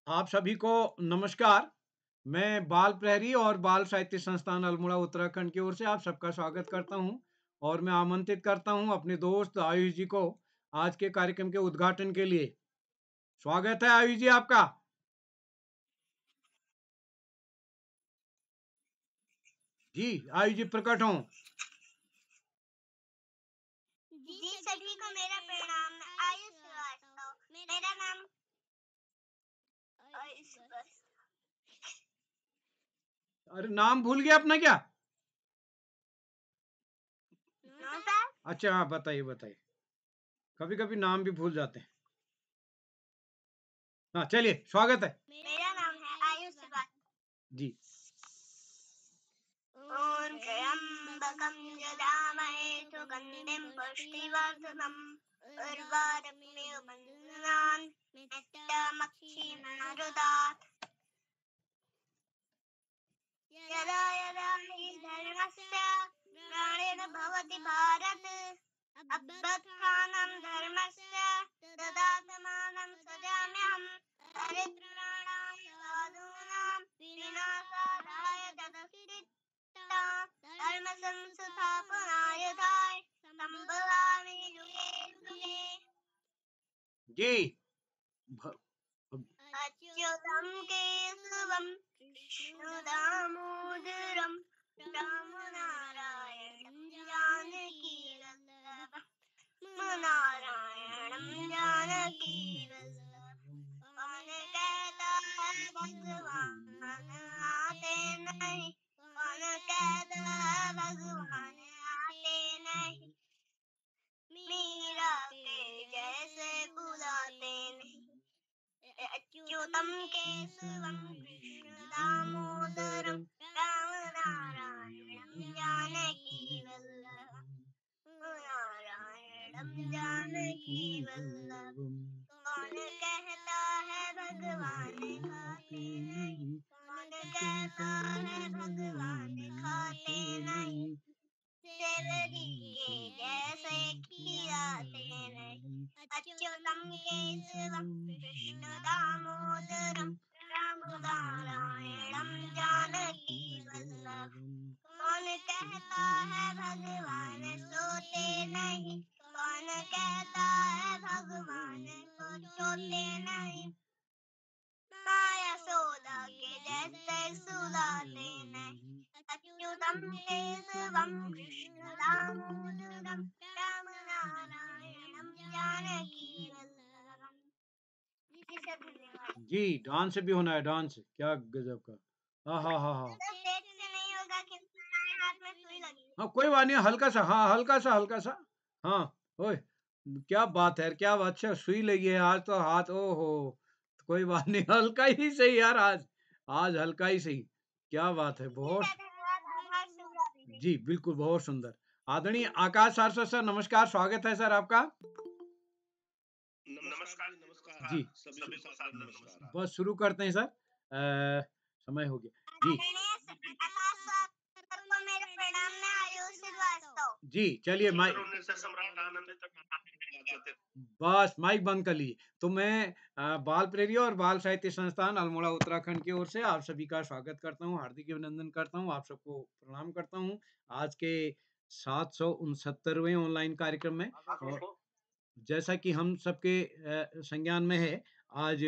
आप सभी को नमस्कार। मैं बाल प्रहरी और बाल साहित्य संस्थान अल्मोड़ा उत्तराखंड की ओर से आप सबका स्वागत करता हूं और मैं आमंत्रित करता हूं अपने दोस्त आयुष जी को आज के कार्यक्रम के उद्घाटन के लिए। स्वागत है आयुष जी आपका। जी आयुष जी प्रकट हों। जी सभी को मेरा प्रणाम। मैं आयुष श्रीवास्तव, मेरा नाम आयुष। अरे नाम भूल गया अपना क्या? सर। अच्छा हाँ, बताइए बताइए। कभी कभी नाम भी भूल जाते हैं। हाँ चलिए स्वागत है। मेरा नाम है आयुष श्रीवास्तव जी। ओम त्र्यंबकं यजामहे सुगंधिं पुष्टिवर्धनम् उर्वारुकमिव बन्धनान् नित्यमक्षीयमामृतात्। यदा यदा हि धर्मस्य ग्लानिर्भवति भारत अभ्युत्थानं धर्मस्य तदात्मानं सृजाम्यहम्। परित्राणाय साधूनां विनाशाय तदुत्थितां धर्म संस्थापनार्थाय संभवामि युगे युगे। जी अच्युतं केशवं कृष्णदामोदरं रामनारायणं जानकीवल्लभं नारायणं जानकीवल्लभं। कौन कहता है भगवान आते नहीं, कौन कहता है भगवान आते नहीं, मीरा के जैसे बुलाते नहीं। अच्युतं केशवं कृष्णदामोदरं रामनारायणं जानकीवल्लभं नारायणं जानकीवल्लभं। कौन कहता है भगवान खाते नहीं, कौन कहता है भगवान खाते नहीं, सेवरी के जैसे खिलाते नहीं। अच्युतं केशवं कृष्णदामोदरं रामनारायणं जानकीवल्लभं। कौन कहता है भगवान सोते नहीं, कौन कहता है भगवान को सोते नहीं, माया सोदा के जैसे सुलाते नहीं। अच्युतं केशवं कृष्णदामोदरं रामनारायणं जानकीवल्लभं। जी डांस भी होना है। डांस क्या गजब का। हाँ हाँ हाँ हाँ तेज से नहीं होगा क्योंकि हमारे हाथ में सुई लगी। हाँ कोई बात नहीं। हल्का सा हाँ हल्का सा। हाँ ओए क्या बात है क्या बात। अच्छा सुई लगी है आज तो हाथ। ओहो कोई बात नहीं। हल्का ही सही यार आज। आज हल्का ही सही। क्या बात है बहुत। आभार शुभ। जी बिल्कुल बहुत सुंदर। आदरणीय आकाश सर सर नमस्कार स्वागत है सर आपका। नमस्कार जी नमस्कार। जी सभी को सादर नमस्कार। बस शुरू करते हैं सर। समय हो गया जी। मेरे प्रणाम में आयुष श्रीवास्तव। जी चलिए माइक सम्राट आनंद तक बस माइक बंद कर लीजिए। तो मैं बाल प्रेरियों और बाल साहित्य संस्थान अल्मोड़ा उत्तराखंड की ओर से आप सभी का स्वागत करता हूँ, हार्दिक अभिनंदन करता हूँ, आप सबको प्रणाम करता हूँ आज के 769वें ऑनलाइन कार्यक्रम में। और जैसा कि हम सबके संज्ञान में है, आज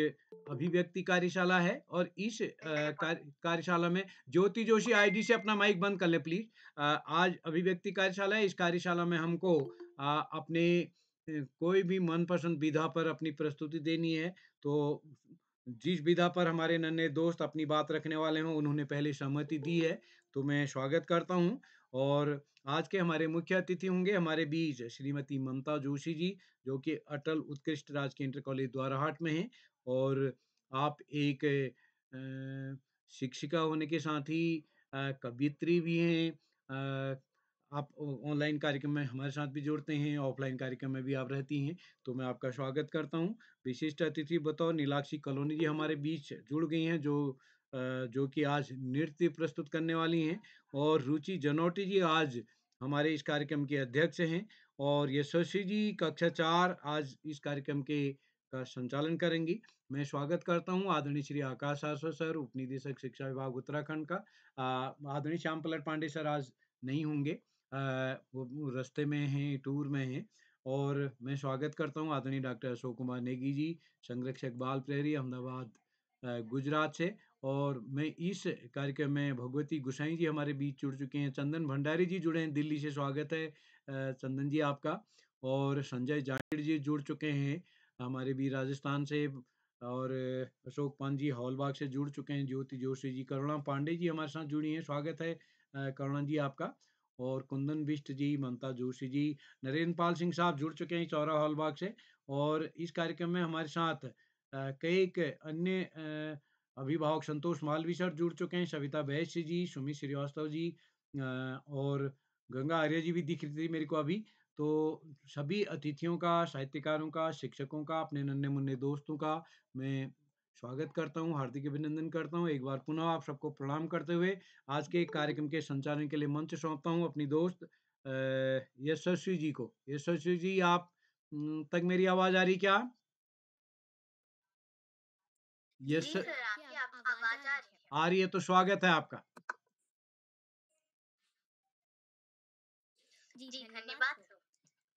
अभिव्यक्ति कार्यशाला है और इस कार्यशाला में ज्योति जोशी आईडी से अपना माइक बंद कर ले प्लीज। आज अभिव्यक्ति कार्यशाला है। इस कार्यशाला में हमको अपने कोई भी मनपसंद विधा पर अपनी प्रस्तुति देनी है। तो जिस विधा पर हमारे नन्हे दोस्त अपनी बात रखने वाले हों उन्होंने पहले सहमति दी है, तो मैं स्वागत करता हूं। और आज के हमारे मुख्य अतिथि होंगे हमारे बीच श्रीमती ममता जोशी जी, जो कि अटल उत्कृष्ट राजकीय इंटर कॉलेज द्वाराहाट में हैं। और आप एक शिक्षिका होने के साथ ही कवियत्री भी हैं। आप ऑनलाइन कार्यक्रम में हमारे साथ भी जुड़ते हैं, ऑफलाइन कार्यक्रम में भी आप रहती हैं, तो मैं आपका स्वागत करता हूँ। विशिष्ट अतिथि बतौर नीलाक्षी कॉलोनी जी हमारे बीच जुड़ गई हैं, जो कि आज नृत्य प्रस्तुत करने वाली हैं। और रुचि जनोटी जी आज हमारे इस कार्यक्रम के अध्यक्ष हैं। और यशस्वी जी कक्षा 4 आज इस कार्यक्रम के का संचालन करेंगी। मैं स्वागत करता हूँ आदरणीय श्री आकाश आसो सर, उप निदेशक शिक्षा विभाग उत्तराखंड का। आदरणीय श्याम पलट पांडे सर आज नहीं होंगे, वो रास्ते में हैं, टूर में हैं। और मैं स्वागत करता हूँ आदरणीय डॉक्टर अशोक कुमार नेगी जी, संरक्षक बाल प्रहरी अहमदाबाद गुजरात से। और मैं इस कार्यक्रम में भगवती गुसाई जी हमारे बीच जुड़ चुके हैं, चंदन भंडारी जी जुड़े हैं दिल्ली से, स्वागत है चंदन जी आपका। और संजय जाट जी जुड़ चुके हैं हमारे भी राजस्थान से। और अशोक पान जी हॉलबाग से जुड़ चुके हैं, ज्योति जोशी जी, करुणा पांडे जी हमारे साथ जुड़ी हैं, स्वागत है करुणा जी आपका। और कुंदन बिष्ट जी, ममता जोशी जी, नरेंद्र पाल सिंह साहब जुड़ चुके हैं चौरा हॉलबाग से। और इस कार्यक्रम में हमारे साथ कई अन्य अभिभावक संतोष मालवी सर जुड़ चुके हैं, सविता बैस जी, सुमित श्रीवास्तव जी और गंगा आर्य जी भी दिख रही थी मेरे को अभी। तो सभी अतिथियों का, साहित्यकारों का, शिक्षकों का, अपने नन्हे मुन्ने दोस्तों का मैं स्वागत करता हूँ, हार्दिक अभिनंदन करता हूँ। एक बार पुनः आप सबको प्रणाम करते हुए आज के कार्यक्रम के संचालन के लिए मंच सौंपता हूँ अपनी दोस्त यशस्वी जी को। यशस्वी जी आप तक मेरी आवाज आ रही क्या? यस जी सर, आपकी आवाज आ रही है। आ रही है तो स्वागत है आपका। जी धन्यवाद सर।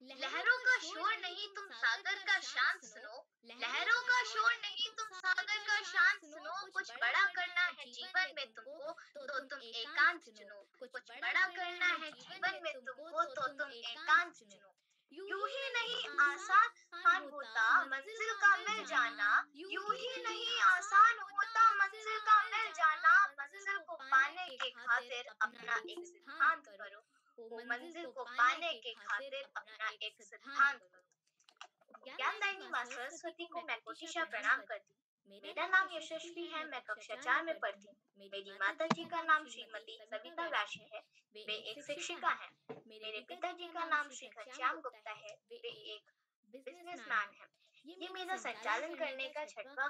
लहरों का शोर नहीं तुम सागर का शान सुनो, लहरों का शोर नहीं तुम सागर का शान सुनो। कुछ बड़ा करना है जीवन में तुमको तो तुम एकांत चुनो, कुछ बड़ा करना है जीवन में तुमको तो तुम एकांत चुनो। यूं ही नहीं आसान होता मंजिल का मिल जाना, यूं ही नहीं आसान होता मंजिल का मिल जाना। मंजिल को पाने के खातिर अपना एक सिद्धांत करो, वो मंजिल को पाने के खातिर अपना एक सिद्धांत करो। ज्ञानदायिनी माँ सरस्वती को मैं कोटिशा प्रणाम करती हूँ। मेरा नाम यशस्वी है, मैं कक्षा 4 में पढ़ती हूँ। मेरी माता जी का नाम श्रीमती सविता वैश्य है, वे एक शिक्षिका हैं। मेरे पिताजी का नाम श्री घनश्याम गुप्ता है, वे एक बिजनेसमैन है। ये मेरा संचालन करने का छठवां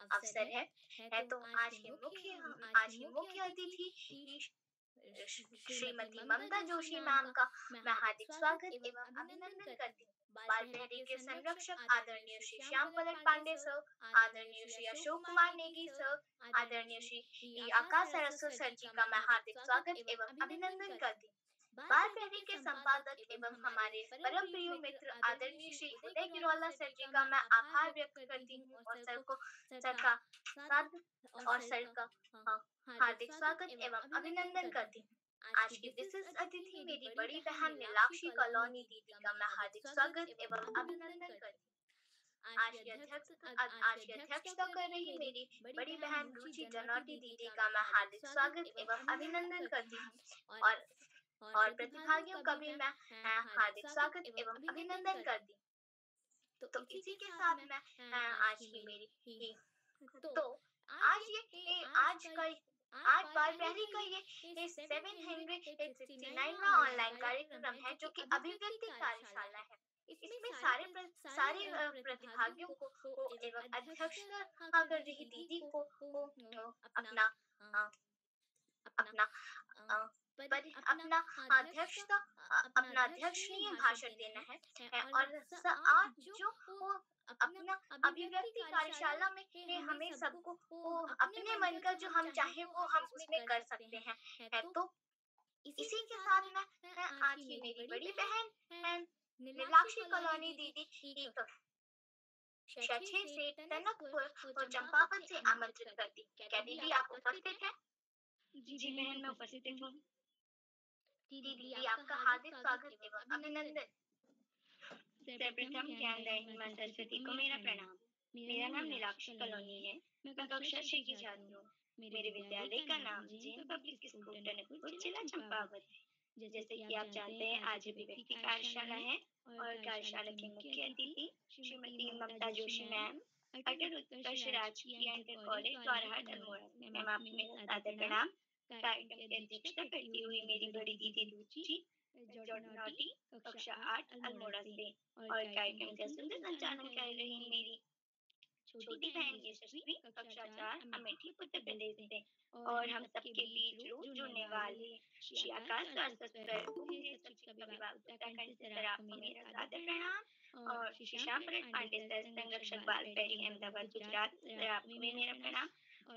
अवसर है। तो आज की मुख्य अतिथि श्रीमती ममता जोशी मैम का मैं हार्दिक स्वागत एवं अभिनंदन करती हूँ। बाल प्रहरी के संरक्षक आदरणीय श्री श्याम पलट पांडे सर, आदरणीय श्री अशोक कुमार नेगी सर, आदरणीय श्री आकाश सरस्वती सर जी का मैं हार्दिक स्वागत एवं अभिनंदन करती हूँ। बाल प्रहरी के संपादक एवं हमारे परम प्रिय मित्र आदरणीय श्री उदय गिरोला सर जी का मैं आभार व्यक्त करती हूँ और सर का हार्दिक स्वागत एवं अभिनंदन करती हूँ। आज की विशिष्ट अतिथि मेरी बड़ी बहन नीलाक्षी कॉलोनी दीदी का मैं हार्दिक स्वागत एवं अभिनंदन करती हूँ। आज की अध्यक्षता कर रही मेरी बड़ी बहन रुचि जनौटी दीदी का मैं हार्दिक स्वागत एवं अभिनंदन करती हूँ। और प्रतिभागियों का भी मैं हार्दिक स्वागत एवं अभिनंदन करती हूँ। तो इसी के साथ मैं आज की मेरी आज बाल प्रहरी का ये 769वां ऑनलाइन कार्यक्रम है जो कि अभिव्यक्ति कार्यशाला है। इसमें सारे प्रतिभागियों को एवं अध्यक्षता कर रही दीदी को अपना अध्यक्षीय भाषण देना है। और आज जो अपना अभिव्यक्ति कार्यशाला में हमें सबको अपने मन का जो हम चाहे वो हम उसमें कर सकते हैं। तो इसी के साथ मैं आज की मेरी बड़ी बहन नीलाक्षी कॉलोनी दीदी शशि से टनकपुर और चंपावत से आमंत्रित करती। क्या दीदी आप उपस्थित हैं? जी बहन मैं उपस्थित हूँ। दीदी आपका हार्दिक स्वागत एवं अभिनंदन। सर्वप्रथम ज्ञानदायिनी माँ सरस्वती को मेरा प्रणाम। मेरा नाम नीलाक्षी कॉलोनी है, मैं कक्षा 6 की छात्र हूँ। मेरे विद्यालय का नाम जैन पब्लिक स्कूल टनकपुर जिला चंपावत है। जैसे कि आप जानते हैं आज अभिव्यक्ति कार्यशाला है और कार्यशाला के मुख्य अतिथि श्रीमती ममता जोशी मैम, अटल उत्कर्ष राजकीय inter college Dwarahat Almora. Ma'am आपको मेरा सादर प्रणाम। कार्यक्रम की अध्यक्षता करती हुई मेरी बड़ी दीदी रुचि जनौटी कक्षा 8 अल्मोड़ा से और कार्यक्रम का सुंदर संचालन कर रही मेरी छोटी बहन यशस्वी कक्षा 4 अमेठी उत्तर प्रदेश से, और हम सबके बीच रोज जुड़ने वाले श्री आकाश स्वास्थ्य को मेरे शिक्षा विभाग उत्तराखंड से सर आपको मेरा सादर प्रणाम, और श्री श्याम प्रगट पांडे सर संरक्षक बाल पैरी अहमदाबाद गुजरात सर आपको भी मेरा प्रणाम।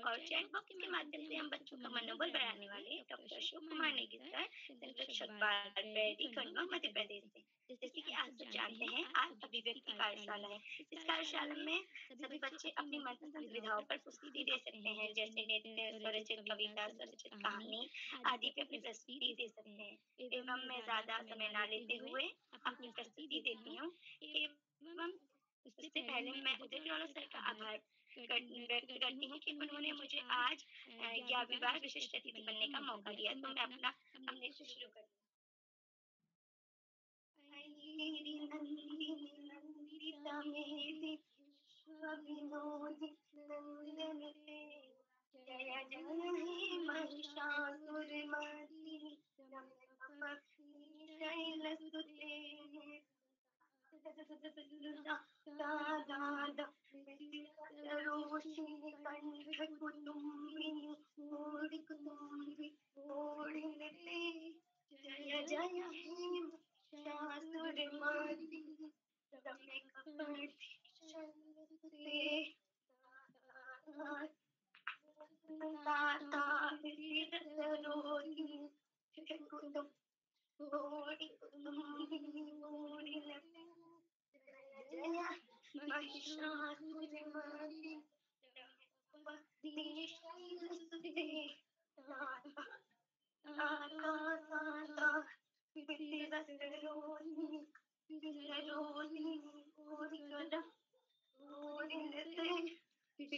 और चैट बॉक्स के माध्यम से हम बच्चों का मनोबल बढ़ाने वाले डॉक्टर अशोक कुमार नेगी सर संरक्षक बाल पैरी खंडवा मध्य प्रदेश से। जैसे कि आप सब जानते हैं, आज अभिव्यक्ति कार्यशाला है। इस कार्यशाला में सभी बच्चे अपनी मनपसंद विधाओं पर प्रस्तुति दे सकते हैं, जैसे नृत्य, स्वरचित कविता, स्वरचित कहानी आदि पे अपनी प्रस्तुति दे सकते हैं। एवं मैं ज्यादा समय ना लेते हुए अपनी प्रस्तुति देती हूँ। एवं उससे पहले मैं उदय ग्रोवर सर का आभार व्यक्त करती हूँ कि उन्होंने मुझे आज या विवाह विशिष्ट अतिथि बनने का मौका दिया। तो मैं अपने से शुरू करती हूँ। नंदिता मेरी विनोदी नंदनते, जय जय हे महिषासुरमर्दिनी रम्यकपर्दिनी शैलसुते, दादा रोशिनी कंठकुटुम्बिनी मोदिकुटुम्बी मोदिनते, जय जय हे महिषासुरमर्दिनी रम्यकपर्दिनी शैलसुते, दाता विरसरोहिणी कुटुम्ब मोदिकुटुम्बिनी मोदिनते, जय महिषासुरमर्दिनी रम्यकपर्दिनी शैलसुते, दाता विरसरोहिणी मोदिनते,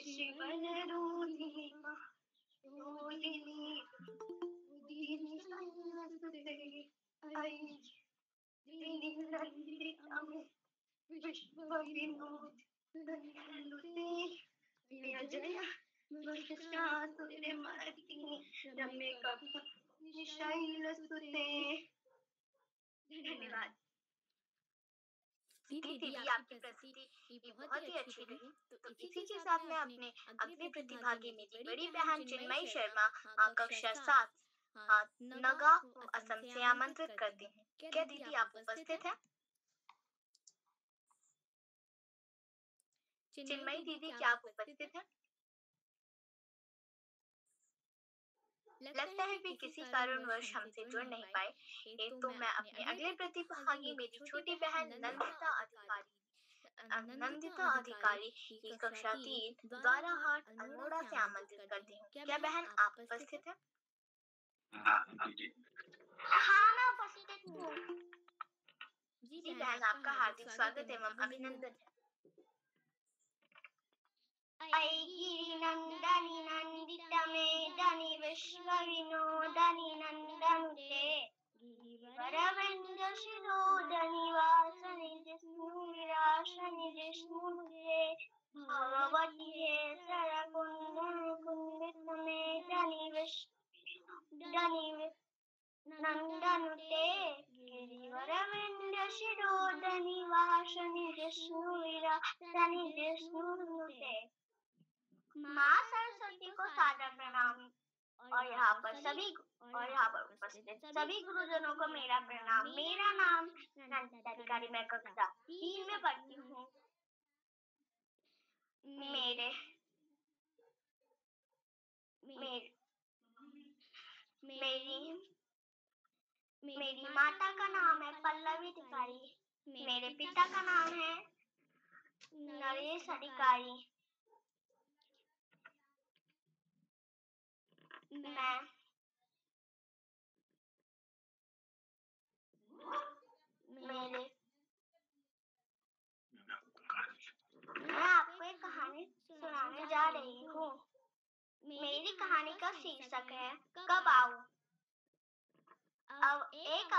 शिवनरोहिणी रोहिणी मोदिनी शैलसुते, नंदिता में विश्वविनोद नंदनुते, जय जय महिषासुरमर्दिनी रम्यकपर्दिनी शैलसुते। धन्यवाद। दीदी आपकी प्रस्तुति बहुत ही अच्छी रही। तो इसी के साथ मैं अपने अगले प्रतिभागी मेरी बड़ी बहन चिन्मयी शर्मा कक्षा 7 नगा असम से आमंत्रित करती हूँ। क्या दीदी आप उपस्थित हैं? चिन्मयी दीदी क्या आप उपस्थित हैं? लगता है वे किसी कारणवश हमसे जुड़ नहीं पाए। तो मैं अपने अगले प्रतिभागी मेरी छोटी बहन नंदिता अधिकारी की कक्षा 3 द्वाराहाट अल्मोड़ा से आमंत्रित करती हूँ। क्या बहन आप उपस्थित हैं? हाँ मैं उपस्थित हूँ। जी बहन आपका हार्दिक स्वागत एवं अभिनंदन है। गिरिनंदनी नंदिता मेदनी विश्वविनोदनी नंदनुते, गिरिवरवृंद शिरोधनि वासनि जिष्णुविरासनि जिष्णुनुते, भगवती हे सरकुंडल कुंडित मेदनी विश्वविनोदनी नंदनुते, गिरिवरवृंद शिरोधनि वासनि जिष्णुविरासनि जिष्णुनुते। माँ सरस्वती को सादर प्रणाम, और यहाँ पर उपस्थित सभी गुरुजनों को मेरा प्रणाम। मेरा नाम नंदिता अधिकारी, मैं कक्षा 3 में पढ़ती हूँ। मेरी माता का नाम है पल्लवी अधिकारी, मेरे पिता का नाम है नरेश अधिकारी। मैं आपको एक कहानी सुनाने जा रही हूँ। मेरी कहानी का शीर्षक है कब आऊं। एक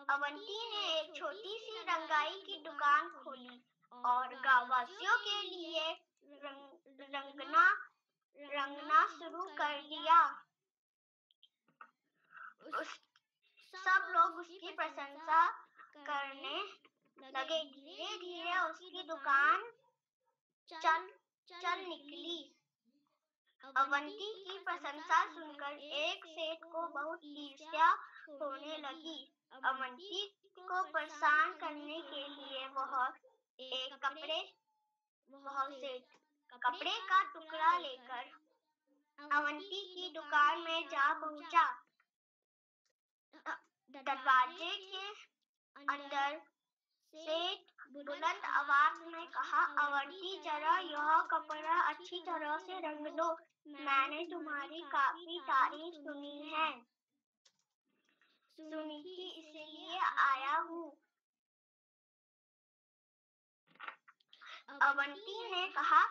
अवंती ने एक छोटी सी रंगाई की दुकान खोली और गाँव वासियों के लिए रंगना शुरू कर दिया। सब लोग उसकी प्रशंसा करने लगे। धीरे धीरे उसकी दुकान चल चल निकली। अवंती की प्रशंसा सुनकर एक सेठ को बहुत ईर्ष्या होने लगी। अवंती को परेशान करने के लिए वह कपड़े का टुकड़ा लेकर अवंती की दुकान में जा पहुंचा। दरवाजे के अंदर सेठ बुलंद आवाज में कहा, अवंती जरा यह कपड़ा अच्छी तरह से रंग लो, मैंने तुम्हारी काफी तारीफ सुनी थी इसलिए आया हूँ। अवंती ने कहा,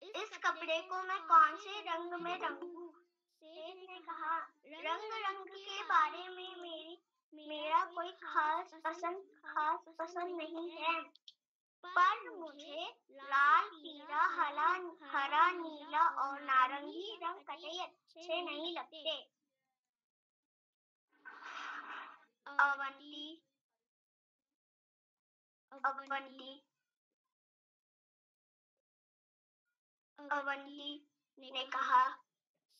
इस कपड़े को मैं कौन से रंग में रंगूं? सेठ ने कहा, रंग के बारे में मेरा कोई खास पसंद नहीं है, पर मुझे लाल, पीला, हरा, नीला और नारंगी रंग कतई अच्छे नहीं लगते। अवंती ने कहा,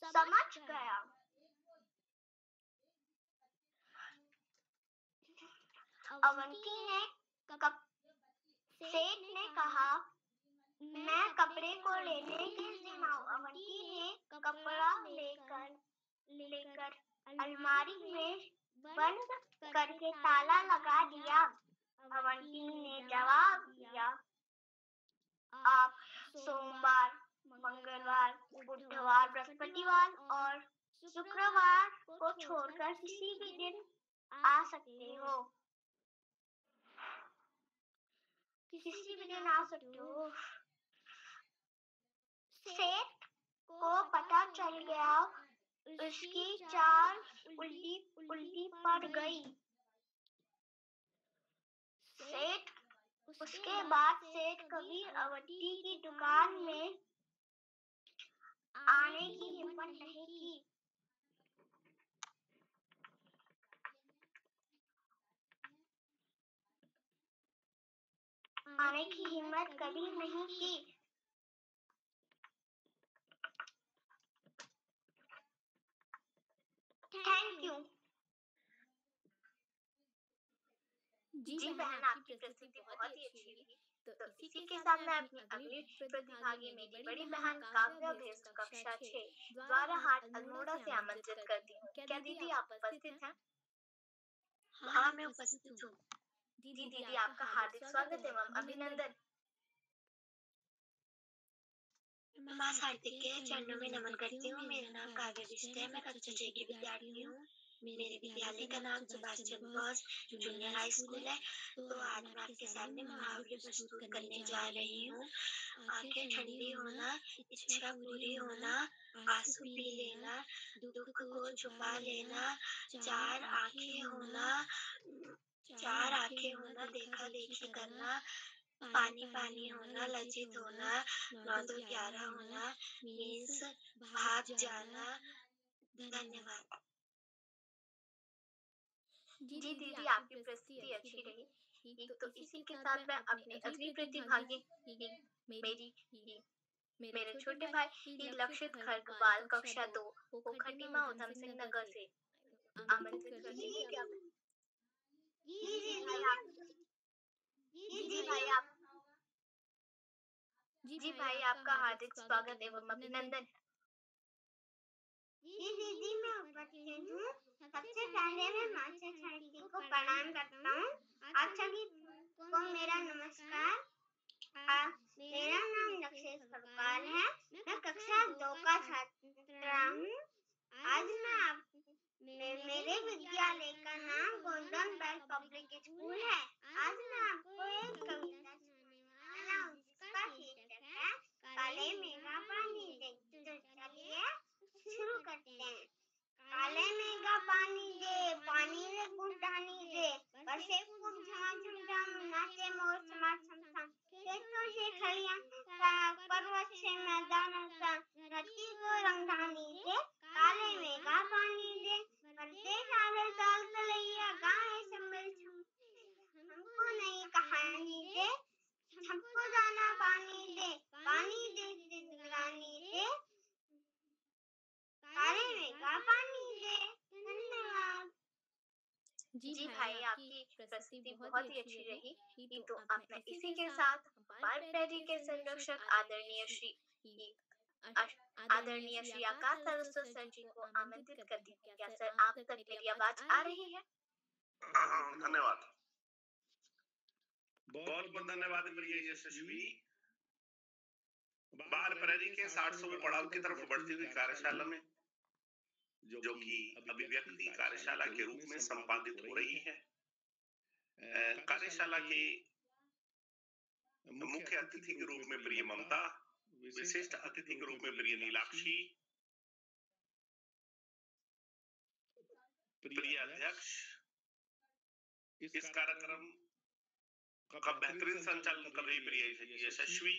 समझ गया। अवंती ने सेठ ने कहा, मैं कपड़े को लेने के लिए आऊं। अवंती ने कपड़ा लेकर अलमारी में बंद करके ताला लगा दिया। अवंती ने जवाब दिया, आप सोमवार, मंगलवार, बुधवार, बृहस्पतिवार और शुक्रवार को छोड़कर किसी भी दिन आ सकते हो। सेठ को पता चल गया, उसकी चाल उल्टी पड़ गई। उसके बाद सेठ कभी अवंती की दुकान में आने की हिम्मत नहीं की। कभी नहीं की। Thank you. जी बहन, आपकी प्रस्तुति बहुत ही अच्छी लगी। तो इसी के साथ मैं अपनी अगली प्रतिभागी मेरी बड़ी बहन काव्या भेस्ट कक्षा 6 द्वारा हाट अल्मोड़ा से आमंत्रित करती हूँ। क्या दीदी आप उपस्थित हैं? हाँ, मैं उपस्थित हूँ। जी दीदी, आपका हार्दिक स्वागत एवं अभिनंदन। माँ साहित्य के चरणों में नमन करती हूँ। मेरा नाम काव्या भेस्ट है, मैं कक्षा 6 की विद्यार्थी हूँ। मेरे विद्यालय का नाम Subhash Chandra Bose junior high school है। तो आज मैं आपके सामने मुहावरे प्रस्तुत करने जा रही हूँ। आंखें ठंडी होना, इच्छा पूरी होना, आंसू पी लेना, दुख को छुपा लेना, चार आंखें होना, देखा देखी करना, पानी होना, लज्जित होना, 9-2-11 होना, मीन्स भाग जाना। धन्यवाद। जी दीदी, आपकी प्रस्तुति अच्छी रही। तो इसी के साथ मैं अपने अगली प्रतिभागी मेरे छोटे भाई लक्षित खर्क बाल कक्षा 2 पोखटी माँ उधम सिंह नगर से आमंत्रित करती हूँ। क्या जी भाई, आपका हार्दिक स्वागत एवं अभिनंदन। जी दीदी, मैं उपस्थित हूँ। सबसे पहले मैं मास्टर साहित्य को प्रणाम करता हूँ। आप सभी को मेरा नमस्कार। मेरा नाम लक्षित खरपाल है। मैं कक्षा 2 का छात्रा हूँ। आज मेरे विद्यालय का नाम गोल्डन बेल पब्लिक स्कूल है। आज मैं आपको एक कविता सुनाने वाला हूँ, जिसका शीर्षक है काले मेघा पानी दे। तो चलिए शुरू करते हैं। काले मेघा पानी दे, पानी ने गुंडानी दे, बरसे खूब झमाझम झम, नाचे मोर समार छमछम, खेतों से खलियां, पर्वत से मैदानों का, नदी को रंगधानी दे, काले मेघा पानी दे, बरसे सागर ताल तलैया, गाए सम्मिल छम, हमको नई कहानी दे, हमको दाना पानी दे भाई, आपकी प्रस्तुति बहुत ही अच्छी रही। तो अब मैं इसी के साथ बाल प्रेरी के संरक्षक आदरणीय श्री आकाश सारस्वत सर जी को आमंत्रित करती हूँ। क्या सर आप तक मेरी आवाज आ रही है? धन्यवाद, बहुत बहुत धन्यवाद प्रिय यशस्वी। बाल प्रेरी के 60वें पड़ाव की तरफ बढ़ती हुई कार्यशाला में, जो कि अभिव्यक्ति कार्यशाला के रूप में संपादित हो रही है, कार्यशाला के मुख्य अतिथि के रूप में प्रिय ममता, विशिष्ट अतिथि के रूप में प्रिय नीलाक्षी, प्रिय अध्यक्ष, इस कार्यक्रम का बेहतरीन संचालन कर रही प्रिय यशस्वी,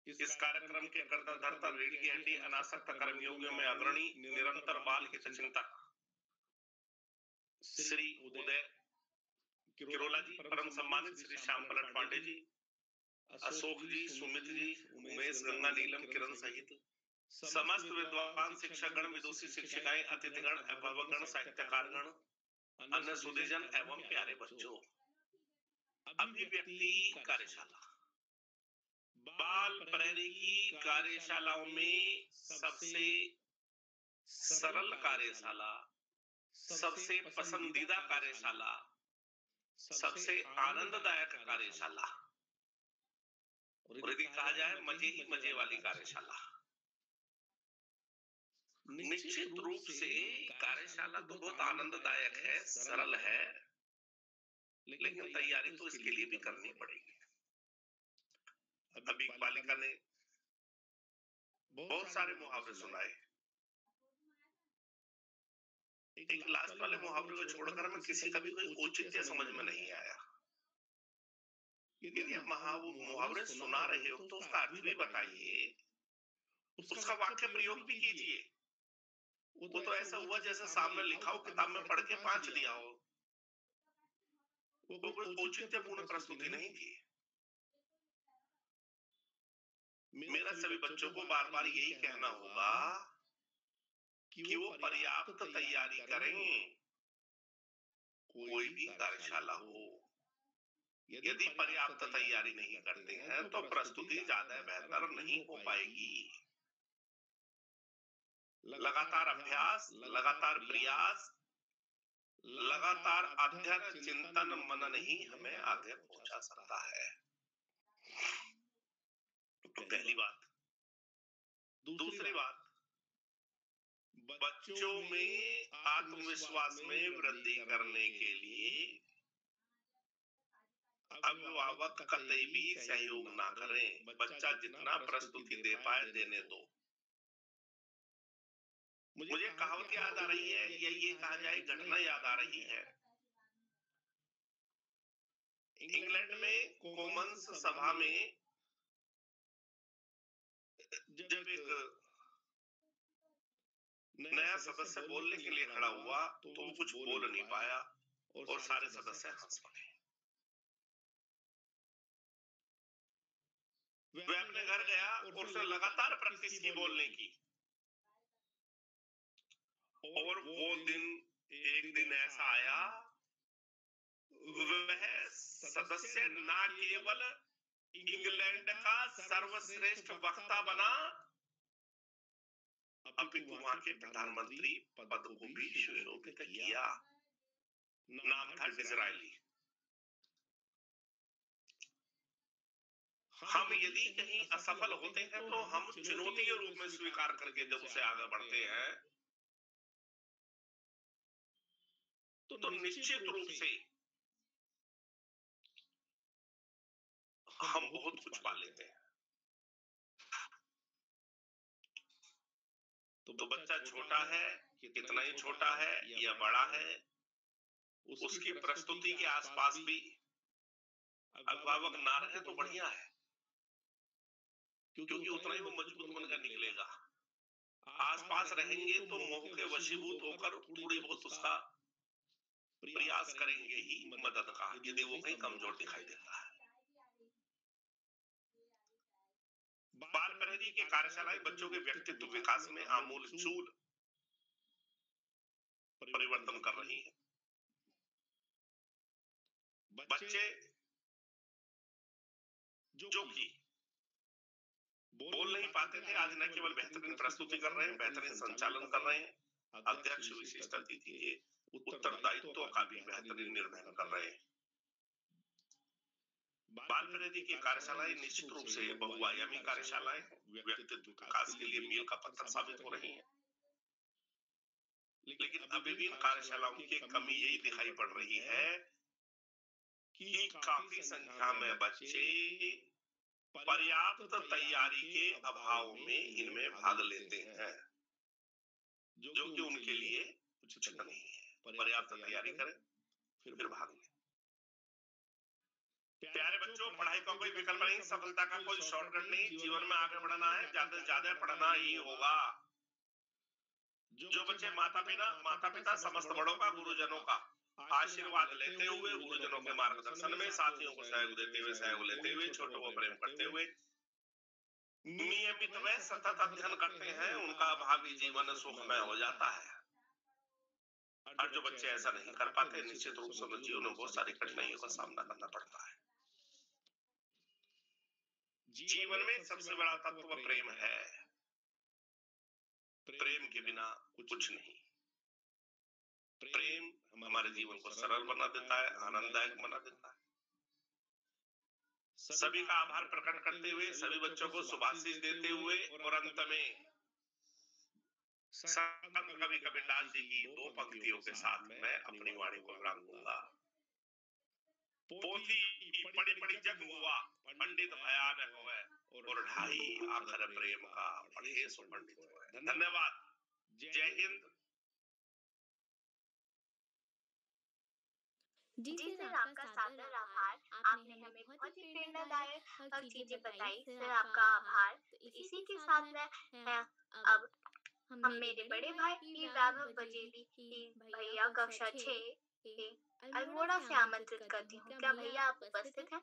इस कार्यक्रम के कर्ता धर्ता रेडिएंटी अनासक्त कर्मयोगियों में अग्रणी निरंतर बाल हित चिंतक श्री उदय किरोला जी, परम सम्मानित श्री श्याम पलट पांडे जी, अशोक जी, सुमित जी, उमेश, गंगा, नीलम, किरण सहित समस्त विद्वान शिक्षकगण, विदुषी शिक्षिकाएं, अतिथिगण, अभिभावकगण, साहित्यकारगण, अन्य सुधीजन एवं प्यारे बच्चों, अभिव्यक्ति कार्यशाला बाल प्रेरी की कार्यशालाओं में सबसे सरल कार्यशाला, सबसे पसंदीदा कार्यशाला, सबसे आनंददायक कार्यशाला, और यदि कहा जाए मजे ही मजे वाली कार्यशाला। निश्चित रूप से कार्यशाला तो बहुत आनंददायक है, सरल है, लेकिन तैयारी तो इसके लिए भी करनी पड़ेगी। अभी एक बालिका ने बहुत सारे मुहावरे सुनाए, एक लास्ट वाले मुहावरे को छोड़कर हमें किसी का भी कोई औचित्य समझ में नहीं आया। यदि आप मुहावरे सुना रहे हो तो उसका अर्थ भी बताइए, उसका वाक्य प्रयोग भी कीजिए। वो तो ऐसा हुआ जैसे सामने लिखा हो, किताब में पढ़ के 5 दिया हो, वो कोई औचित्यपूर्ण प्रस्तुति नहीं थी। मेरा सभी बच्चों को बार बार यही कहना होगा कि वो पर्याप्त तैयारी करें, कोई भी कार्यशाला हो। यदि पर्याप्त तैयारी नहीं करते हैं तो प्रस्तुति ज्यादा बेहतर नहीं हो पाएगी। लगातार अभ्यास, लगातार प्रयास, लगातार अध्ययन, चिंतन, मनन ही हमें आगे पहुंचा सकता है। तो पहली बात। दूसरी बात, बच्चों में आत्मविश्वास में वृद्धि करने के लिए अभिभावक कतई भी सहयोग ना करें। बच्चा जितना प्रस्तुति दे पाए देने दो। मुझे कहावत याद आ रही है, या ये कहा जाए घटना याद आ रही है। इंग्लैंड में कॉमन्स सभा में जब एक नया सदस्य बोलने के लिए खड़ा हुआ तो वो कुछ बोल नहीं पाया और सारे सदस्य हंस पड़े। वह अपने घर गया और उसने लगातार प्रैक्टिस की बोलने की, और वो एक दिन ऐसा आया, वह सदस्य ना केवल इंग्लैंड का सर्वश्रेष्ठ वक्ता बना, अपितु वहां के प्रधानमंत्री पद को भी सुशोभित किया। नाम था डिज़रायली। हम यदि कहीं असफल होते हैं तो हम चुनौती के रूप में स्वीकार करके जब उसे आगे बढ़ते हैं तो निश्चित रूप से हम बहुत कुछ पा लेते हैं। तो बच्चा छोटा है, कितना ही छोटा है या बड़ा है, उसकी प्रस्तुति के आसपास भी अभिभावक ना रहे तो बढ़िया है, क्योंकि उतना ही वो मजबूत बनकर निकलेगा। आसपास रहेंगे तो मोह के वशीभूत होकर थोड़ी बहुत उसका प्रयास करेंगे ही मदद का, यदि वो कहीं कमजोर दिखाई देता है। बाल प्रेरी की कार्यशालाएं बच्चों के व्यक्तित्व विकास में आमूल चूल परिवर्तन कर रही हैं। बच्चे जो कि बोल नहीं पाते थे, आज न केवल बेहतरीन प्रस्तुति कर रहे हैं, बेहतरीन संचालन कर रहे हैं, अध्यक्ष, विशिष्ट अतिथि के उत्तरदायित्व का भी बेहतरीन निर्वहन कर रहे हैं। बाल प्रेरित की कार्यशालाएं निश्चित रूप से बहुआयामी कार्यशालाएं व्यक्तित्व विकास के लिए मील का पत्थर साबित हो रही हैं। लेकिन अभी भी इन कार्यशालाओं की कमी यही दिखाई पड़ रही है कि काफी संख्या में बच्चे पर्याप्त तैयारी के अभाव में इनमें भाग लेते हैं, जो कि उनके लिए उचित नहीं है। पर्याप्त तैयारी करें फिर भाग लें। प्यारे बच्चों, पढ़ाई का कोई विकल्प नहीं, सफलता का कोई शॉर्टकट नहीं। जीवन में आगे बढ़ना है, ज्यादा से ज्यादा पढ़ना ही होगा। जो बच्चे माता पिता समस्त बड़ों का, गुरुजनों का आशीर्वाद लेते हुए, गुरुजनों के मार्गदर्शन में साथियों को सहयोग देते हुए, सहयोग लेते हुए, छोटों को प्रेम करते हुए नियमित व सतत अध्ययन करते हैं, उनका भावी जीवन सुखमय हो जाता है। और जो बच्चे ऐसा नहीं कर पाते, निश्चित रूप से जीवन में बहुत सारी कठिनाइयों का सामना करना पड़ता है। जीवन में सबसे बड़ा तत्व प्रेम है। प्रेम के बिना कुछ नहीं। प्रेम हमारे जीवन को सरल बना देता है, आनंददायक बना देता है। सभी का आभार प्रकट करते हुए, सभी बच्चों को शुभाशीष देते हुए और अंत में संत कवि कबीरदास जी की दो पंक्तियों के साथ मैं अपनी वाणी को विराम दूंगा। पोथी पढ़ी पढ़ी जग हुआ, पंडित भया न होवे, और ढाई आखर प्रेम का पढ़े सो पंडित होवे। धन्यवाद। जय हिंद। जी सर, आपका सादर आभार। आपने हमें बहुत ही प्रेरणादायक चीजें बताई। सर, आपका आभार। तो इसी के साथ मैं अब हम मेरे बड़े भाई वैभव बजेली भैया कक्षा 6 के अल्मोड़ा से आमंत्रित करती हूँ। क्या भैया आप उपस्थित हैं?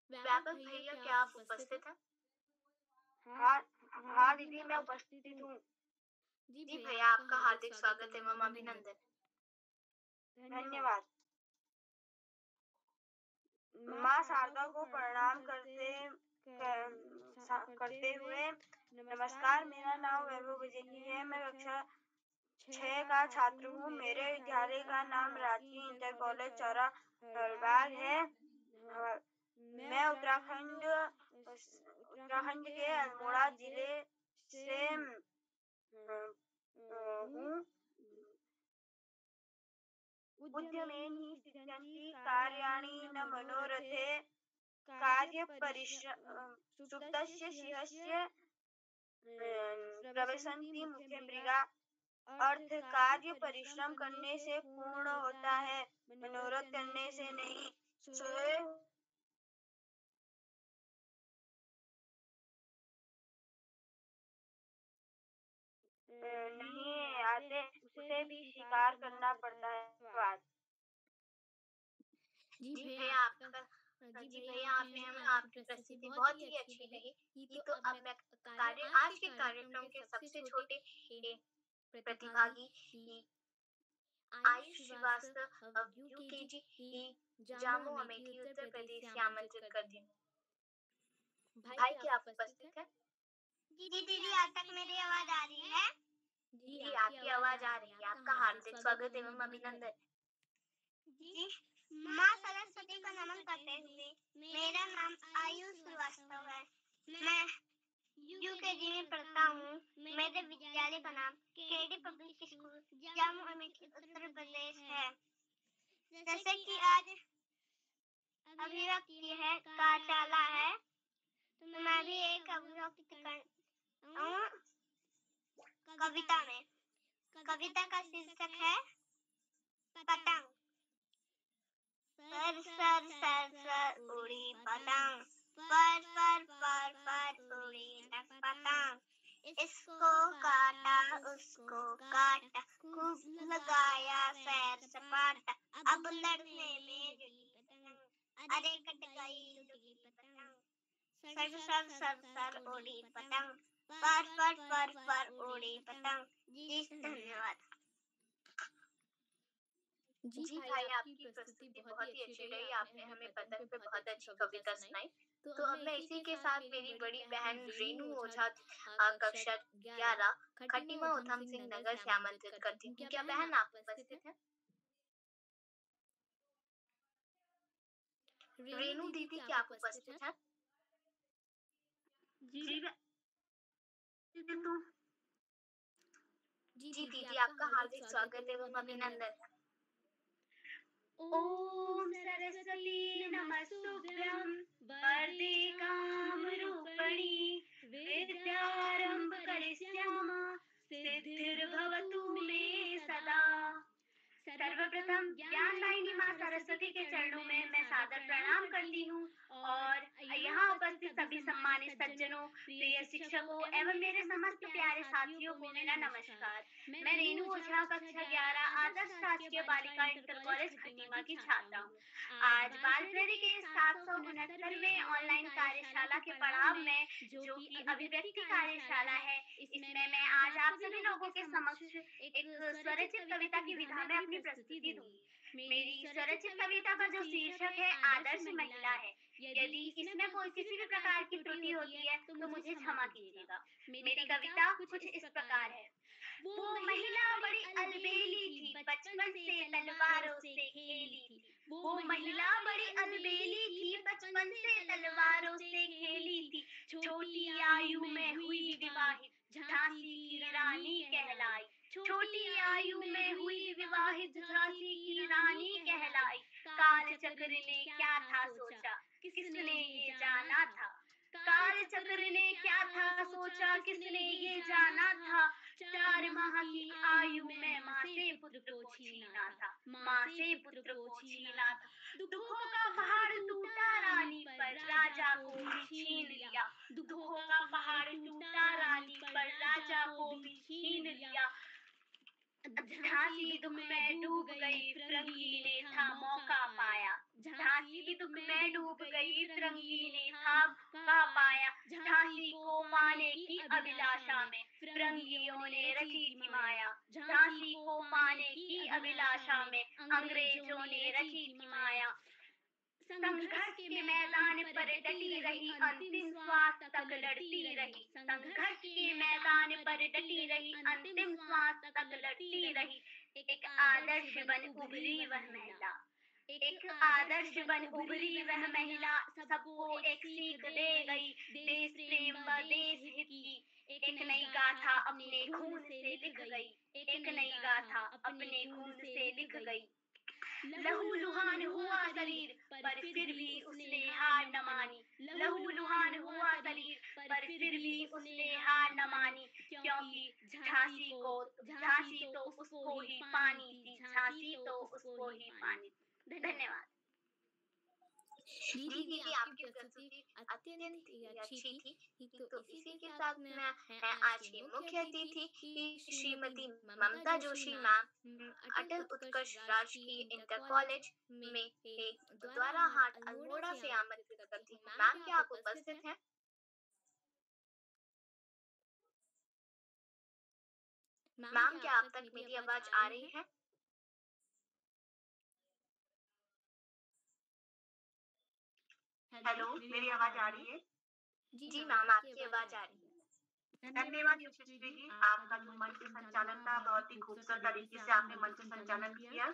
वैभव भैया, क्या आप उपस्थित हैं? हाँ दीदी, मैं उपस्थित हूँ। जी भैया, आपका हार्दिक स्वागत एवं अभिनंदन। धन्यवाद। माँ शारदा को प्रणाम करते हुए नमस्कार। मेरा नाम वैभव बजेली है। मैं कक्षा 6 का छात्र हूँ। मेरे विद्यालय का नाम राजकीय इंटर कॉलेज चौरा हरबाग है। मैं उत्तराखंड के अल्मोड़ा जिले से हूँ। उद्यमेन सिद्ध्यन्ति कार्याणि न मनोरथे कार्य सुप्तस्य सिंहस्य प्रविशन्ति मुखे मृगा। अर्थ, कार्य परिश्रम करने से पूर्ण होता है, मनोरथ करने से नहीं। सोए नहीं आते, उसे भी स्वीकार करना पड़ता है। जी भैया, आपने हमें आपकी प्रस्तुति बहुत ही अच्छी लगी। ये तो अब मैं आज के कार्यक्रम के सबसे छोटे प्रतिभागी आयुष श्रीवास्तव UKG जामो अमेठी उत्तर प्रदेश से आमंत्रित करती हूँ। भाई, क्या आप उपस्थित हैं? जी दीदी, आज तक मेरी आवाज आ रही है? जी, आपकी आवाज आ रही है। आपका हार्दिक स्वागत एवं अभिनंदन। जी, माँ सरस्वती को नमन करते हुए मेरा नाम आयुष श्रीवास्तव है। मैं UKG में पढ़ता हूँ। मेरे विद्यालय का नाम KD पब्लिक स्कूल जामो अमेठी उत्तर प्रदेश है। जैसे कि आज अभिव्यक्ति है, कार्यशाला है, तो मैं भी एक अभिव्यक्ति हूँ कविता में। कविता का शीर्षक है पतंग। सर सर सर सर उड़ी पतंग, पर उड़ी पतंग। इसको काटा उसको काटा, खूब लगाया सैर सपाटा। अब लड़ने में जुटी पतंग, अरे कट गई लुटी पतंग। सर सर सर सर उड़ी पतंग, पर उड़ी पतंग। जी धन्यवाद। जी भाई, आपकी प्रस्तुति बहुत ही अच्छी रही। आपने हमें पतंग पे बहुत अच्छी कविता सुनाई। तो अब मैं इसी के साथ मेरी बड़ी बहन रेनू ओझा कक्षा 11 खटीमा उधम सिंह नगर से आमंत्रित करती हूँ। क्या बहन आप उपस्थित हैं? रेनू दीदी, क्या आप उपस्थित हैं? जी दीदी, जी दीदी, आपका हार्दिक स्वागत एवं अभिनंदन है। ओम सरस्वती नमस्तुभ्यं वरदे कामरूपिणी विद्यारंभ करिष्यामि सिद्धिर्भवतु मे सदा। सर्वप्रथम ज्ञानदायिनी माँ सरस्वती के चरणों में मैं सादर प्रणाम करती हूँ और यहाँ उपस्थित सभी सम्मानित सज्जनों, प्रिय शिक्षकों एवं मेरे समस्त प्यारे साथियों को मेरा नमस्कार। मैं रेनू ओझा कक्षा 11 आदर्श राजकीय बालिका इंटर कॉलेज खटीमा की छात्रा हूँ। आज बाल प्रेरी के 769वें ऑनलाइन कार्यशाला के पड़ाव में, जो कि अभिव्यक्ति कार्यशाला है, इसमें मैं आज आप सभी लोगों के समक्ष एक स्वरचित कविता की विधा में अपनी प्रस्तुति दूंगी। मेरी स्वरचित कविता का जो शीर्षक है आदर्श महिला है। यदि इसमें कोई किसी भी प्रकार की त्रुटि होती है तो मुझे क्षमा कीजिएगा। मेरी कविता कुछ इस प्रकार है। वो महिला बड़ी अलबेली थी, बचपन से तलवारों से खेली थी। वो महिला बड़ी अलबेली थी, बचपन से तलवारों से खेली थी। छोटी आयु में हुई विवाहित, झांसी की रानी कहलाई। छोटी आयु में हुई विवाहित, झांसी की रानी कहलाई। काल चक्र ने क्या था सोचा, किसने ये जाना था। काल चक्र ने क्या था सोचा, किसने ये जाना था। 4 माह की आयु में माँ से पुत्र को छीना था, माँ से पुत्र को छीना था। दुखों का पहाड़ टूटा रानी पर, राजा को भी छीन लिया। दुखों का पहाड़ टूटा रानी पर, राजा को भी छीन लिया। झांसी दुख में डूब गई, फिरंगी ने था मौका पाया। झांसी दुख में डूब गई, फिरंगी ने था मौका पाया। झांसी को पाने की अभिलाषा में फिरंगियों ने रची थी माया। झांसी को पाने की अभिलाषा में अंग्रेजों ने रची थी माया। संघर्ष के मैदान पर डटी रही, अंतिम श्वास तक लड़ती रही। संघर्ष के मैदान पर डटी रही, अंतिम श्वास तक लड़ती रही। एक आदर्श बन उभरी वह महिला, एक आदर्श बन उभरी वह महिला। सबको एक सीख दे गई, देश प्रेम व देश हित की। एक नई गाथा अपने खून से लिख गई, एक नई गाथा अपने खून से लिख गई। लहू लुहान हुआ शरीर पर फिर भी उसने हार न मानी। लहू लुहान हुआ शरीर पर फिर भी उसने हार न मानी। क्योंकि झांसी तो उसको ही पानी थी, झांसी तो उसको ही पानी थी। धन्यवाद। जी दीदी, आपकी प्रस्तुति अत्यंत ही अच्छी थी। तो इसी के साथ मैं आज की मुख्य अतिथि श्रीमती ममता जोशी मैम, अटल उत्कर्ष राजकीय इंटर कॉलेज में एक द्वारा हाट अल्मोड़ा से आमंत्रित करती हूँ। मैम, क्या आप उपस्थित हैं? मैम, क्या आप तक मेरी आवाज आ रही है? हेलो, मेरी आवाज आ रही है? जी मैम, आपकी आवाज आ रही है। धन्यवाद यशस्वी जी, आपका जो मंच संचालन था बहुत ही खूबसूरत तरीके से आपने मंच संचालन किया।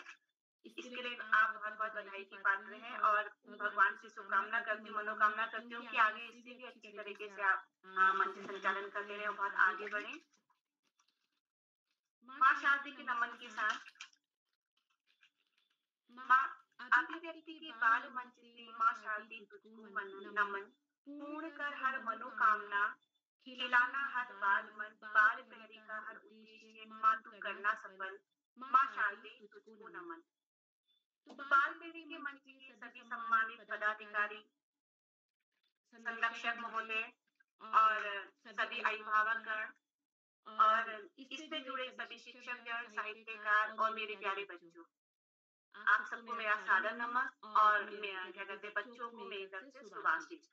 इसके लिए आप बहुत बहुत बधाई की पात्र हैं और भगवान से शुभकामना करती हूँ, मनोकामना करती हूँ कि आगे इससे भी अच्छी तरीके से आप मंच संचालन करते रहे और बहुत आगे बढ़े। माँ शारदी के नमन के साथ माँ अभिव्यक्ति के बाल मंच से माँ शारदी तुझको नमन। पूर्ण कर हर मनोकामना, खिलाना हर बाल मन। बाल प्रहरी का हर उद्देश्य माँ तू करना सफल। माँ शारदी तुझको नमन। तो बाल प्रहरी के मंच के सभी सम्मानित पदाधिकारी, संरक्षक महोदय और सभी अभिभावकगण और इससे जुड़े सभी शिक्षकगण, साहित्यकार और मेरे प्यारे बच्चों, आप सबको मेरा सादर नमन और क्या कहते हैं, बच्चों को मेरी तरफ से शुभाशीष।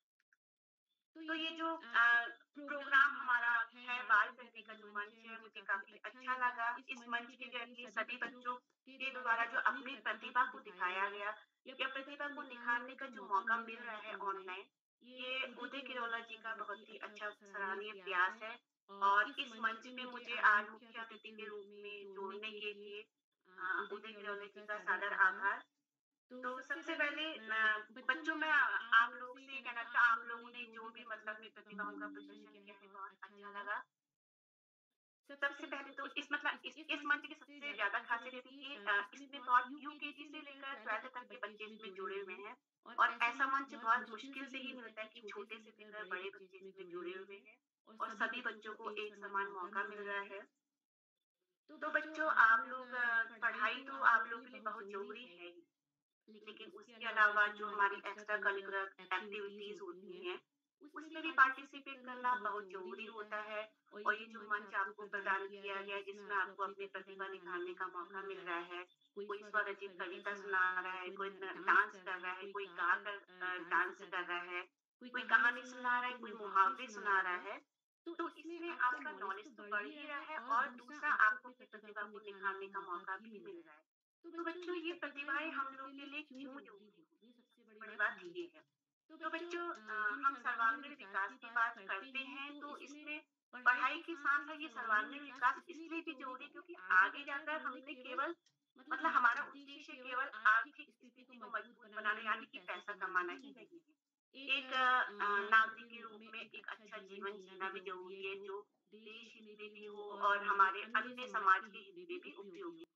तो ये जो प्रोग्राम हमारा है बाल प्रहरी का जो मंच है, मुझे काफी अच्छा लगा। इस मंच के जरिए सभी बच्चों के द्वारा जो अपनी प्रतिभा को दिखाया गया या प्रतिभा को निखारने का जो मौका मिल रहा है ऑनलाइन, ये उदय किरोला जी का बहुत ही अच्छा सराहनीय प्रयास है। और इस मंच पे मुझे आज मुख्य अतिथि के रूप में जोड़ने के लिए उदय किरोला जी का सादर आभार। तो सबसे पहले बच्चों में आप लोग से ये कहना था, आप लोगों ने जो भी मतलब अपनी प्रतिभाओं का प्रदर्शन किया है बहुत अच्छा लगा। सबसे पहले तो इस मंच की सबसे ज्यादा खासियत ये थी कि इसमें बहुत यूकेजी से लेकर 12th तक के बच्चे इसमें जुड़े हुए हैं। और ऐसा मंच बहुत मुश्किल से ही मिलता है कि छोटे से लेकर बड़े बच्चे इसमें जुड़े हुए हैं और सभी बच्चों को एक समान मौका मिल रहा है। तो बच्चों, आप लोग पढ़ाई तो आप लोग के लिए बहुत जरूरी है ही, लेकिन उसके अलावा जो हमारी एक्स्ट्रा करिकुलर एक्टिविटीज होती हैं उसमें भी पार्टिसिपेट करना बहुत जरूरी होता है। और ये जो मंच आपको प्रदान किया गया है जिसमें आपको अपनी प्रतिभा निखारने का मौका मिल रहा है, कोई स्वरचित कविता सुना रहा है, कोई डांस कर रहा है, कोई गा कर डांस कर रहा है, कोई कहानी सुना रहा है, कोई मुहावरे सुना रहा है, तो इसमें आपका नॉलेज तो बढ़ ही रहा है और दूसरा आपको अपनी प्रतिभा को निखारने का मौका भी मिल रहा है। तो बच्चों, ये प्रतिभाएं हम लोग के लिए क्यों जरूरी होती है, सबसे बड़ी बात ये है। तो बच्चों, हम सर्वांगीण विकास की बात करते हैं तो इसमें पढ़ाई के साथ साथ ये सर्वांगीण विकास इसलिए भी जरूरी है क्योंकि आगे जाकर हमने केवल हमारा उद्देश्य केवल आर्थिक स्थिति को मजबूत बनाना यानी कि पैसा कमाना ही नहीं है। एक नागरिक के रूप में एक अच्छा जीवन जीना भी जरूरी है जो देश हित में भी हो और हमारे अन्य समाज के हित में भी उपयोगी।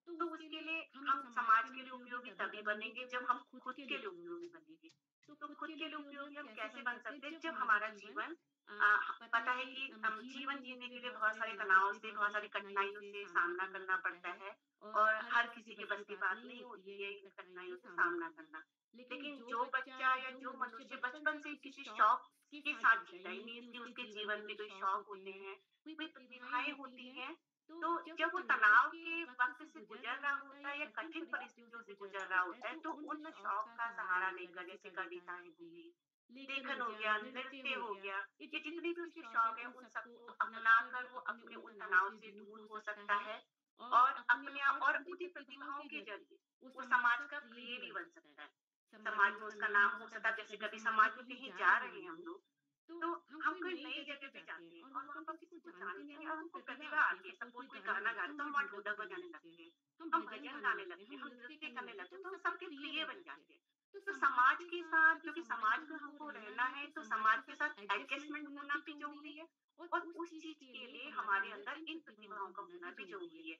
तो उसके लिए हम समाज के लिए उपयोगी तभी बनेंगे जब हम खुद के लिए उपयोगी बनेंगे। तो खुद के लिए उपयोगी हम कैसे बन सकते हैं? जब हमारा जीवन पता है कि जीवन जीने के लिए बहुत सारे तनाव से, बहुत सारी कठिनाइयों से सामना करना पड़ता है और हर किसी के बस की बात नहीं होती है इन कठिनाइयों से सामना करना। लेकिन जो बच्चा या जो मनुष्य बचपन से किसी शौक के साथ जीता है, मीन्स कि उसके जीवन में कोई शौक होते हैं, कोई प्रतिभाएं होती हैं, तो जब वो तनाव के वक्त से गुजर रहा होता है या कठिन परिस्थितियों से गुजर रहा होता है, तो उन शौक का सहारा लेकर, जैसे कविताएं हो गई, लेखन हो गया, नृत्य हो गया, ये जितने भी उसके शौक है उन सबको अपनाकर वो अपने उन तनाव से दूर हो सकता है और अपने आप और उन्हीं प्रतिभाओं के जरिए वो समाज का प्रिय भी बन सकता है। समाज में उसका नाम हो सकता है। जैसे कभी समाज में कहीं जा रहे हैं हम लोग, तो हम कोई नई जगह पे जाते हैं और वहाँ पर किसी को जानते नहीं और हमको प्रतिभा आती है, सपोज कोई गाना गा रहा है तो हम वहाँ ढोलक बजाने लगते हैं, हम भजन गाने लगते हैं, हम नृत्य करने लगते हैं, तो हम सबके प्रिय बन जाते हैं। तो समाज के साथ, क्योंकि समाज में हमको रहना है, तो समाज के साथ एडजस्टमेंट होना भी जरूरी है और उस चीज के लिए हमारे अंदर इन प्रतिभाओं का होना भी जरूरी है।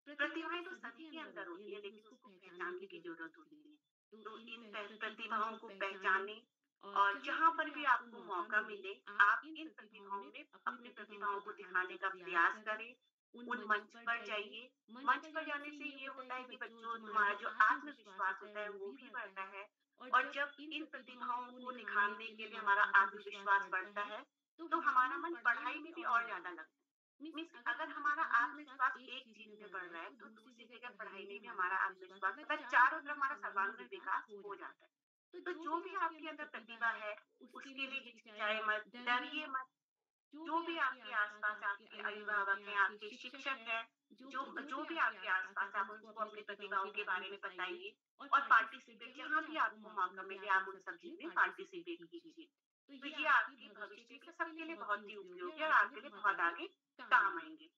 प्रतिभाएं तो सभी के अंदर होती है लेकिन उसको पहचानने की जरूरत होती है। तो इन प्रतिभाओं को पहचाने और जहाँ पर भी आपको मौका मिले आप इन प्रतिभाओं में अपनी प्रतिभाओं को दिखाने का प्रयास करें। उन मंच पर जाइए। मंच पर जाने से ये होता है कि बच्चों, तुम्हारा जो आत्मविश्वास होता है वो भी बढ़ता है और जब इन प्रतिभाओं को निखारने के लिए हमारा आत्मविश्वास बढ़ता है तो हमारा मन पढ़ाई में भी और ज्यादा लगता है। मीन्स अगर हमारा आत्मविश्वास एक चीज में बढ़ रहा है तो दूसरी जगह पढ़ाई में भी हमारा आत्मविश्वास मतलब चारों तरफ हमारा सर्वांगीण विकास हो जाता है। तो जो भी आपके अंदर प्रतिभा है उसके लिए हिचकिचाए मत, डरिए मत। जो भी आपके आसपास आपके अभिभावक हैं, आपके शिक्षक हैं, जो जो भी आपके आसपास, आप उनको अपनी प्रतिभाओं के बारे में बताइए और पार्टिसिपेट, जहाँ भी आपको मौका मिले आप उन सब चीज में पार्टिसिपेट कीजिए। तो ये आपके भविष्य के सबके लिए बहुत ही उपयोगी और आपके लिए बहुत आगे काम आएंगे।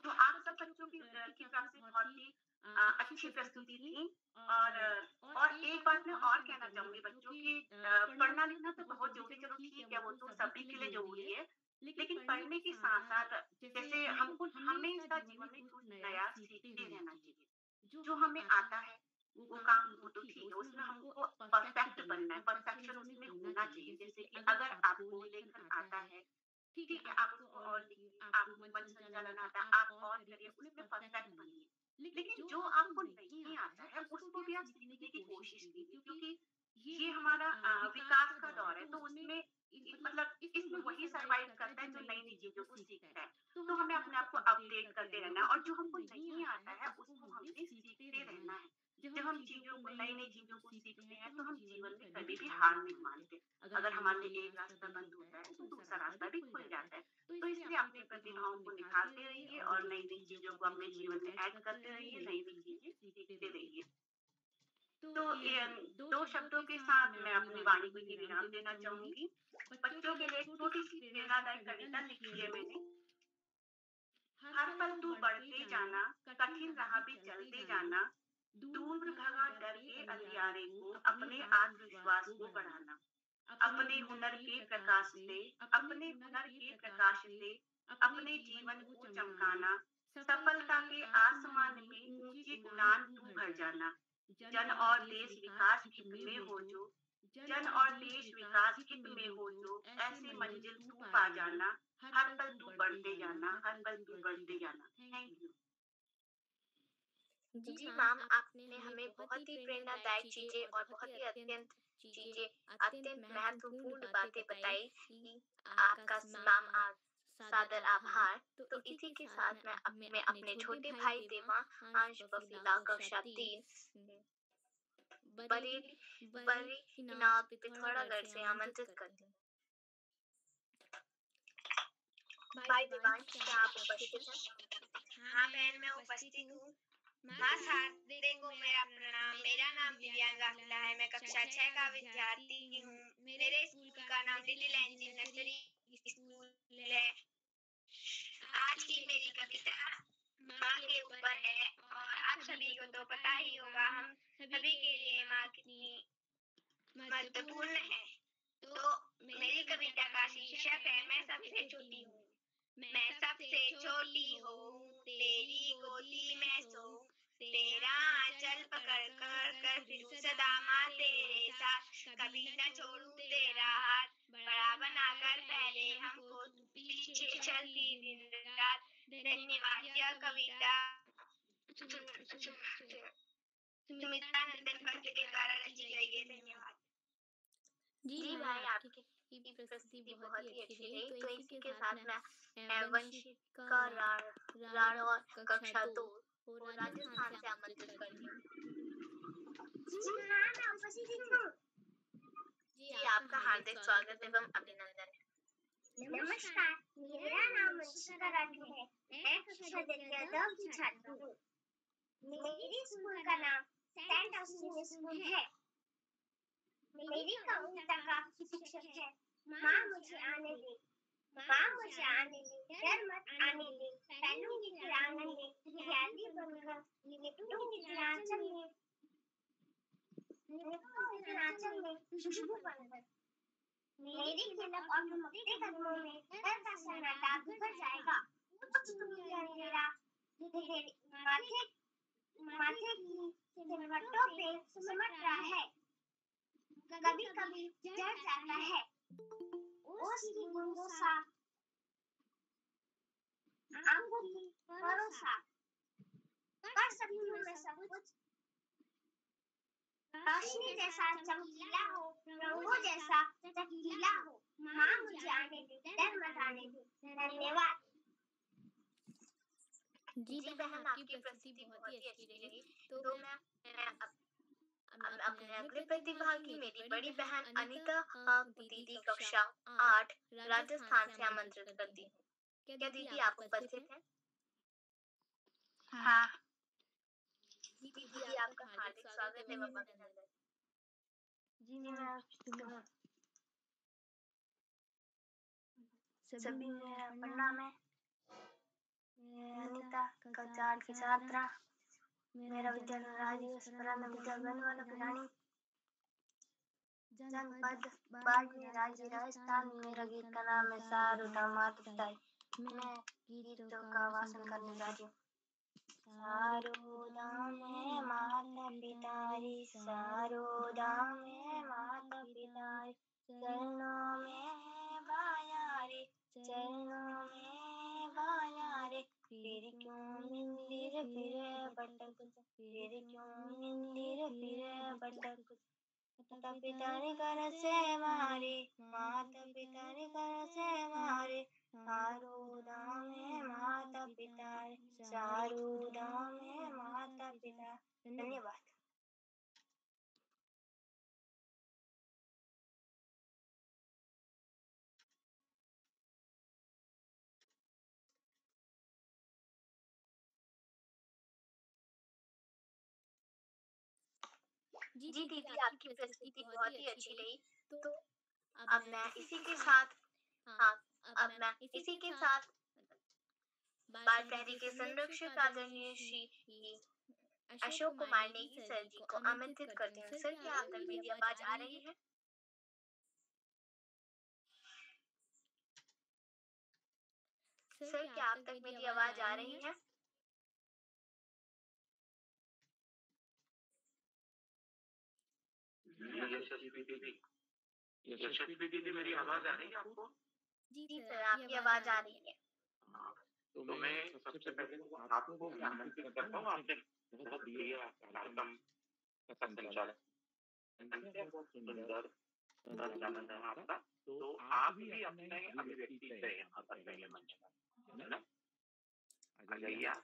तो आप सब बच्चों की तरफ से बहुत ही अच्छी प्रस्तुति थी। और एक बात मैं और कहना चाहूंगी बच्चों की, पढ़ना लिखना तो बहुत जरूरी, चलो ठीक है वो तो सभी के लिए जरूरी है, लेकिन पढ़ने के साथ साथ जैसे हमको हमेशा जीवन में कुछ नया सीखते रहना चाहिए। जो हमें आता है वो काम वो तो ठीक है, उसमें हमको परफेक्ट बनना है, परफेक्शन उसमें होना चाहिए। जैसे कि अगर आपको लेखन आता है, ठीक है, आप उसको और लिखिए, आपको मंच संचालन आता है, आप और करिए, उसमें परफेक्ट बनिए। लेकिन जो आपको नहीं आता है उसको भी आप सीखने की कोशिश कीजिए, क्योंकि ये हमारा विकास का दौर है। तो उसमें इसमें वही सरवाइव करता है जो नई नई चीजों को सीखता है। तो हमें अपने आप को अपडेट करते रहना है और जो हमको नहीं आता है उसको हमें सीखते रहना है। जब हम चीजों को नई नई चीजों को सीखते हैं तो हम जीवन में कभी भी हार नहीं मानते। अगर हमारे लिए एक रास्ता बंद होता है तो दूसरा रास्ता भी खुल जाता है। तो इसलिए अपनी प्रतिभाओं को निखारते रहिए और नई नई चीजों को अपने जीवन में ऐड करते रहिए, नई नई चीजें सीखते रहिए। तो ये 2 शब्दों के साथ मैं अपनी वाणी को ही विराम देना चाहूंगी। बच्चों के लिए एक छोटी सी प्रेरणादायक कविता लिखी है मैंने। हर पल तू बढ़ते जाना, कठिन राह भी चलते जाना, दूर भगा डर के अंधियारे को, अपने आत्मविश्वास को बढ़ाना, अपने हुनर के प्रकाश से, अपने हुनर के प्रकाश से अपने जीवन को चमकाना, सफलता के आसमान में ऊंची उड़ान तू भर जाना, जन और देश विकास हित में हो जो, जन और देश विकास हित में हो जो, ऐसे मंजिल तू पा जाना, हर पल तू बढ़ते जाना, हर पल तू बढ़ते जाना। Thank you. जी मैम, आपने हमें बहुत ही प्रेरणादायक चीजें और बहुत ही अत्यंत महत्वपूर्ण बातें बताई। आपका मैम सादर आभार। तो इसी के साथ मैं अपने छोटे भाई देवांश बफीला कक्षा 3 बड़ी इनाक पिथौरागढ़ से आमंत्रित करती हूँ। भाई देवांश, क्या आप उपस्थित हैं? हाँ बहन, मैं उपस्थित हूँ। माँ शारदे को मेरा प्रणाम। मेरा नाम दिव्यांग गाफिला है। मैं कक्षा 6 का विद्यार्थी हूँ। मेरे स्कूल का नाम लिटिल एंजल नर्सरी स्कूल है। आज की मेरी कविता माँ के ऊपर है और आप सभी को तो पता ही होगा हम सभी के लिए माँ कितनी महत्वपूर्ण है। तो मेरी कविता का शीर्षक है मैं सबसे छोटी हूँ। मैं सबसे छोटी हूँ, तेरी गोदी में सोऊं, तेरा आंचल पकड़ कर फिरूं सदा माँ तेरे साथ, कभी न छोड़ूं तेरा हाथ, बड़ा बनाकर पहले हमको पीछे चलती दिन रात। धन्यवाद। यह कविता सुमित्रा नंदन भट्ट के द्वारा रची गई है। धन्यवाद। जी भाई, आपकी प्रस्तुति बहुत ही अच्छी रही। तो इसी के साथ मैं वंशिका राणा कक्षा 2 को राजस्थान से आमंत्रित करती हूँ। जी हाँ, मैं उपस्थित हूँ। जी, आपका हार्दिक स्वागत एवं अभिनंदन है। नमस्कार, मेरा नाम वंशिका राठी है। मैं कक्षा 2 की छात्र हूँ। मेरे स्कूल का नाम सेंट ऑस्टिन स्कूल है। मेरी कविता का शीर्षक है माँ मुझे आने दे, माँ मुझे आने दे, डर मत आने दे, फैलूंगी तेरे आंगन में, हरियाली बनकर लिपटूंगी तेरे आंचल में, लिपटूंगी तेरे आंचल में खुशबू बनकर। मेरी खिलक और ठुमकते कदमों में डर का सन्नाटा बिखर जाएगा। कुछ दूर अंधेरा माथे की सिलवटों पे सिमट रहा है, कभी कभी जड़ जाता है। ओस की बूंदों सा, आंखों की भरोसा, कर सकती हूँ मैं सब कुछ। रोशनी जैसा चमकीला हो, रंगों जैसा चमकीला हो, माँ मुझे आने दे, डर मत आने दे। धन्यवाद। जी बहन, आपकी प्रस्तुति बहुत ही अच्छी रही। तो मैं अपने अगले प्रतिभागी मेरी बड़ी बहन अनीता दीदी कक्षा 8 राजस्थान से आमंत्रित करती हूँ। क्या दीदी आप उपस्थित हैं? हाँ। दीदी, आपका हार्दिक स्वागत एवं अभिनंदन। जी मैं उपस्थित हूँ। सभी मेरा प्रणाम है। मैं अनीता कक्षा 8 की छात्रा। मेरा विद्यालय राजस्थान विद्यालय वाला पिरानी जनपद बाड़मेर राज्य राजस्थान। मेरा गीत का नाम है सारोदा माता पिता। मैं गीतों का वाचन करने जा रही हूँ। सारोदा में माता पितारी, सारोदा में माता पितारी, चरणों में बाया रे, चरणों में बाया रे, फिर क्यों मंदिर फिरे भटक, फिर क्यों मंदिर फिरे भटक। माता पिता ने कर से मारे, माता पिता ने कर से मारे, सारोदा में माता पिता, सारोदा में माता पिता। धन्यवाद। जी दीदी, आपकी प्रस्तुति बहुत ही अच्छी रही। तो अब मैं इसी के साथ हाँ, अब मैं इसी के साथ बाल प्रहरी के संरक्षक आदरणीय श्री अशोक कुमार नेगी सर जी को आमंत्रित करती हूँ। सर, क्या आप तक मेरी आवाज आ रही है? सर, क्या आप तक मेरी आवाज आ रही है? यशस्वी दीदी, मेरी आवाज आ रही है आपको? जी सर, आपकी आवाज आ रही है। तो मैं सबसे पहले आपको आमंत्रित करता हूँ। आपने बहुत बढ़िया कार्यक्रम का संचालन किया, बहुत सुंदर संचालन है आपका। तो आप भी अपने अभिव्यक्ति से यहाँ पर पहले मंच पर, है ना? आ जाइए आप।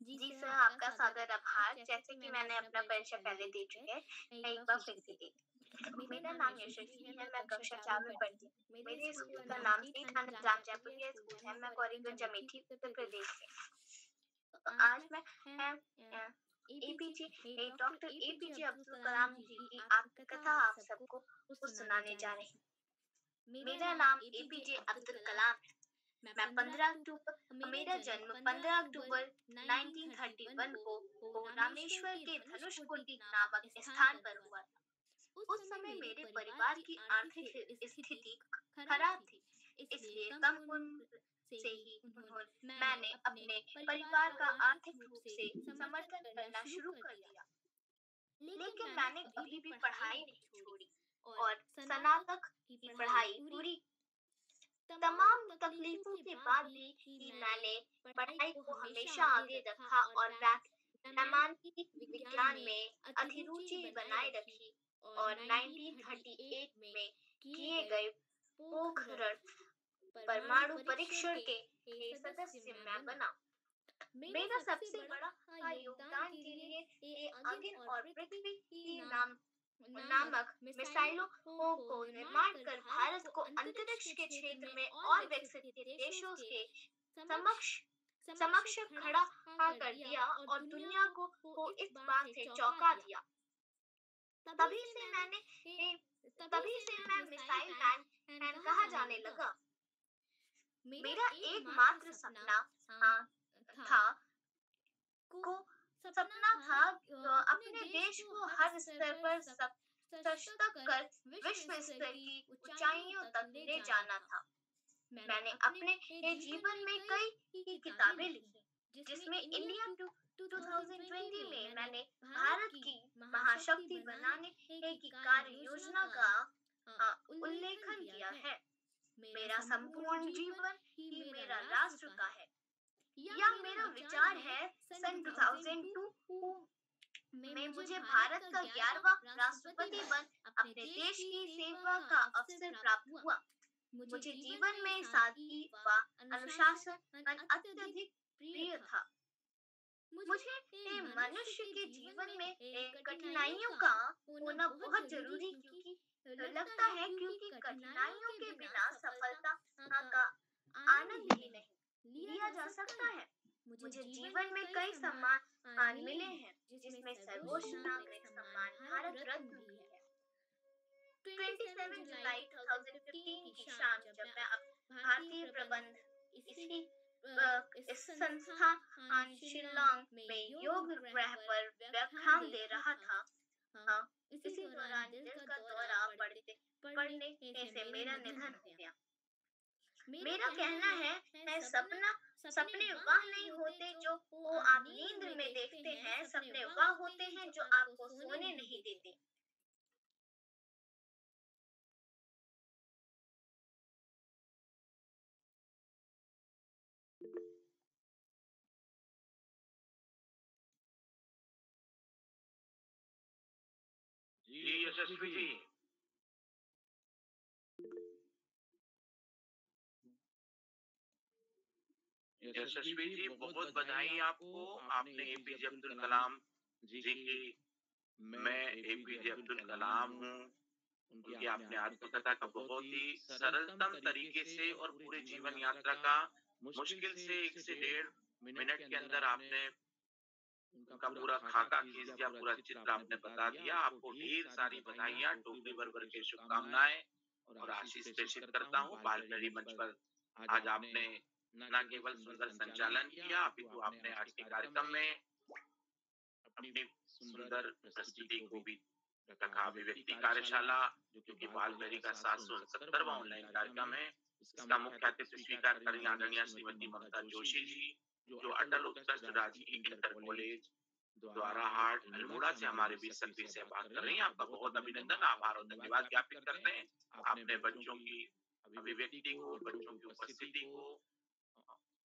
जी सर, आपका सादर आभार। जैसे कि मैंने अपना परिचय पहले दे चुके हैं, मैं एक बार फिर से देती हूँ। मेरा नाम यशस्वी है, मैं कक्षा 4 में पढ़ती हूँ। मेरे स्कूल का नाम श्री थाना ग्राम जयपुरिया स्कूल है। मैं गौरीगंज अमेठी उत्तर प्रदेश से। तो आज मैं डॉक्टर एपीजे अब्दुल कलाम जी की कथा आप सबको सुनाने जा रही हूँ। मेरा नाम एपीजे अब्दुल कलाम है। मेरा जन्म 15 अक्टूबर 1931 को रामेश्वर के धनुषकोटी नामक स्थान पर हुआ था। उस समय मेरे परिवार की आर्थिक स्थिति खराब थी, इसलिए कम उम्र से ही मैंने अपने परिवार का आर्थिक रूप से समर्थन करना शुरू कर दिया। लेकिन मैंने कभी भी पढ़ाई नहीं छोड़ी और स्नातक की पढ़ाई पूरी। तमाम तकलीफों के बाद भी मैंने पढ़ाई को हमेशा आगे रखा और वैमानिक विज्ञान में अभिरुचि बनाए रखी और 1938 में किए गए पोखरण परमाणु परीक्षण के सदस्य मैं बना। मेरा सबसे बड़ा योगदान के लिए अग्नि और पृथ्वी की नामक मिसाइलों को निर्माण कर भारत को अंतरिक्ष के क्षेत्र में और विकसित देशों के समक्ष खड़ा कर दिया और दुनिया को इस बात से चौंका दिया। तभी से मैं मिसाइल मैन कहा जाने लगा। मेरा एकमात्र सपना था अपने देश को हर स्तर पर सशक्त कर विश्व स्तर की ऊंचाइयों तक ले जाना था। मैंने अपने जीवन में कई किताबें लिखी, जिसमें इंडिया 2020 में मैंने भारत की महाशक्ति बनाने की कार्य योजना का उल्लेखन किया है। मेरा संपूर्ण जीवन ही मेरा राष्ट्र का है। यह मेरा विचार है। सन 2002 में मुझे भारत का 11वां राष्ट्रपति बन अपने देश की सेवा का अवसर प्राप्त हुआ। मुझे जीवन में सादगी व अनुशासन अत्यधिक प्रिय था। मुझे मनुष्य के जीवन में कठिनाइयों का होना बहुत जरूरी लगता है, क्योंकि कठिनाइयों के बिना सफलता का आनंद ही नहीं लिया जा सकता है। मुझे जीवन में कई सम्मान मिले हैं, जिसमें सर्वोच्च नागरिक सम्मान भारत रत्न भी है। 27 जुलाई 2015 की शाम जब मैं भारतीय प्रबंध इस संस्थान शिल्लांग में योग ग्रह पर व्याख्यान दे रहा था, इसी दौरान दिल का दौरा पड़ने से मेरा निधन हो गया। मेरा कहना है सपने वह नहीं होते जो आप नींद में देखते हैं, सपने वह होते हैं जो आपको सोने नहीं देते। जी यशस्वी जी, यशस्वी जी, बहुत बधाई आपको। आपने एपीजे अब्दुल कलाम जी की, मैं एपीजे अब्दुल कलाम हूँ, उनकी आपने आत्मकथा का बहुत ही सरलतम तरीके से और पूरे जीवन यात्रा का मुश्किल से 1 से 1.5 मिनट के अंदर आपने उनका पूरा खाका खींच दिया, पूरा चित्र आपने बता दिया। आपको ढेर सारी बधाइयाँ, टोकरी भर के शुभकामनाएं और आशीष प्रेषित करता हूँ। बालप्रेरी मंच पर आज आपने न केवल सुंदर संचालन किया, अपितु आपने आज के कार्यक्रम में अपनी सुंदर प्रस्तुति को भी रखा। अभिव्यक्ति कार्यशाला जो कि बालप्रेरी का 769वां ऑनलाइन कार्यक्रम है, इसका मुख्य अतिथि स्वीकार करेंगे आदरणीय श्रीमती ममता जोशी जी, जो अटल उत्कृष्ट राजकीय इंटर कॉलेज द्वारा हाट अल्मोड़ा से हमारे बीच सक्रिय से बात कर रही हैं। आपका बहुत अभिनंदन, आभार और धन्यवाद ज्ञापित करते हैं। आपने बच्चों की अभिव्यक्ति को, बच्चों की उपस्थिति को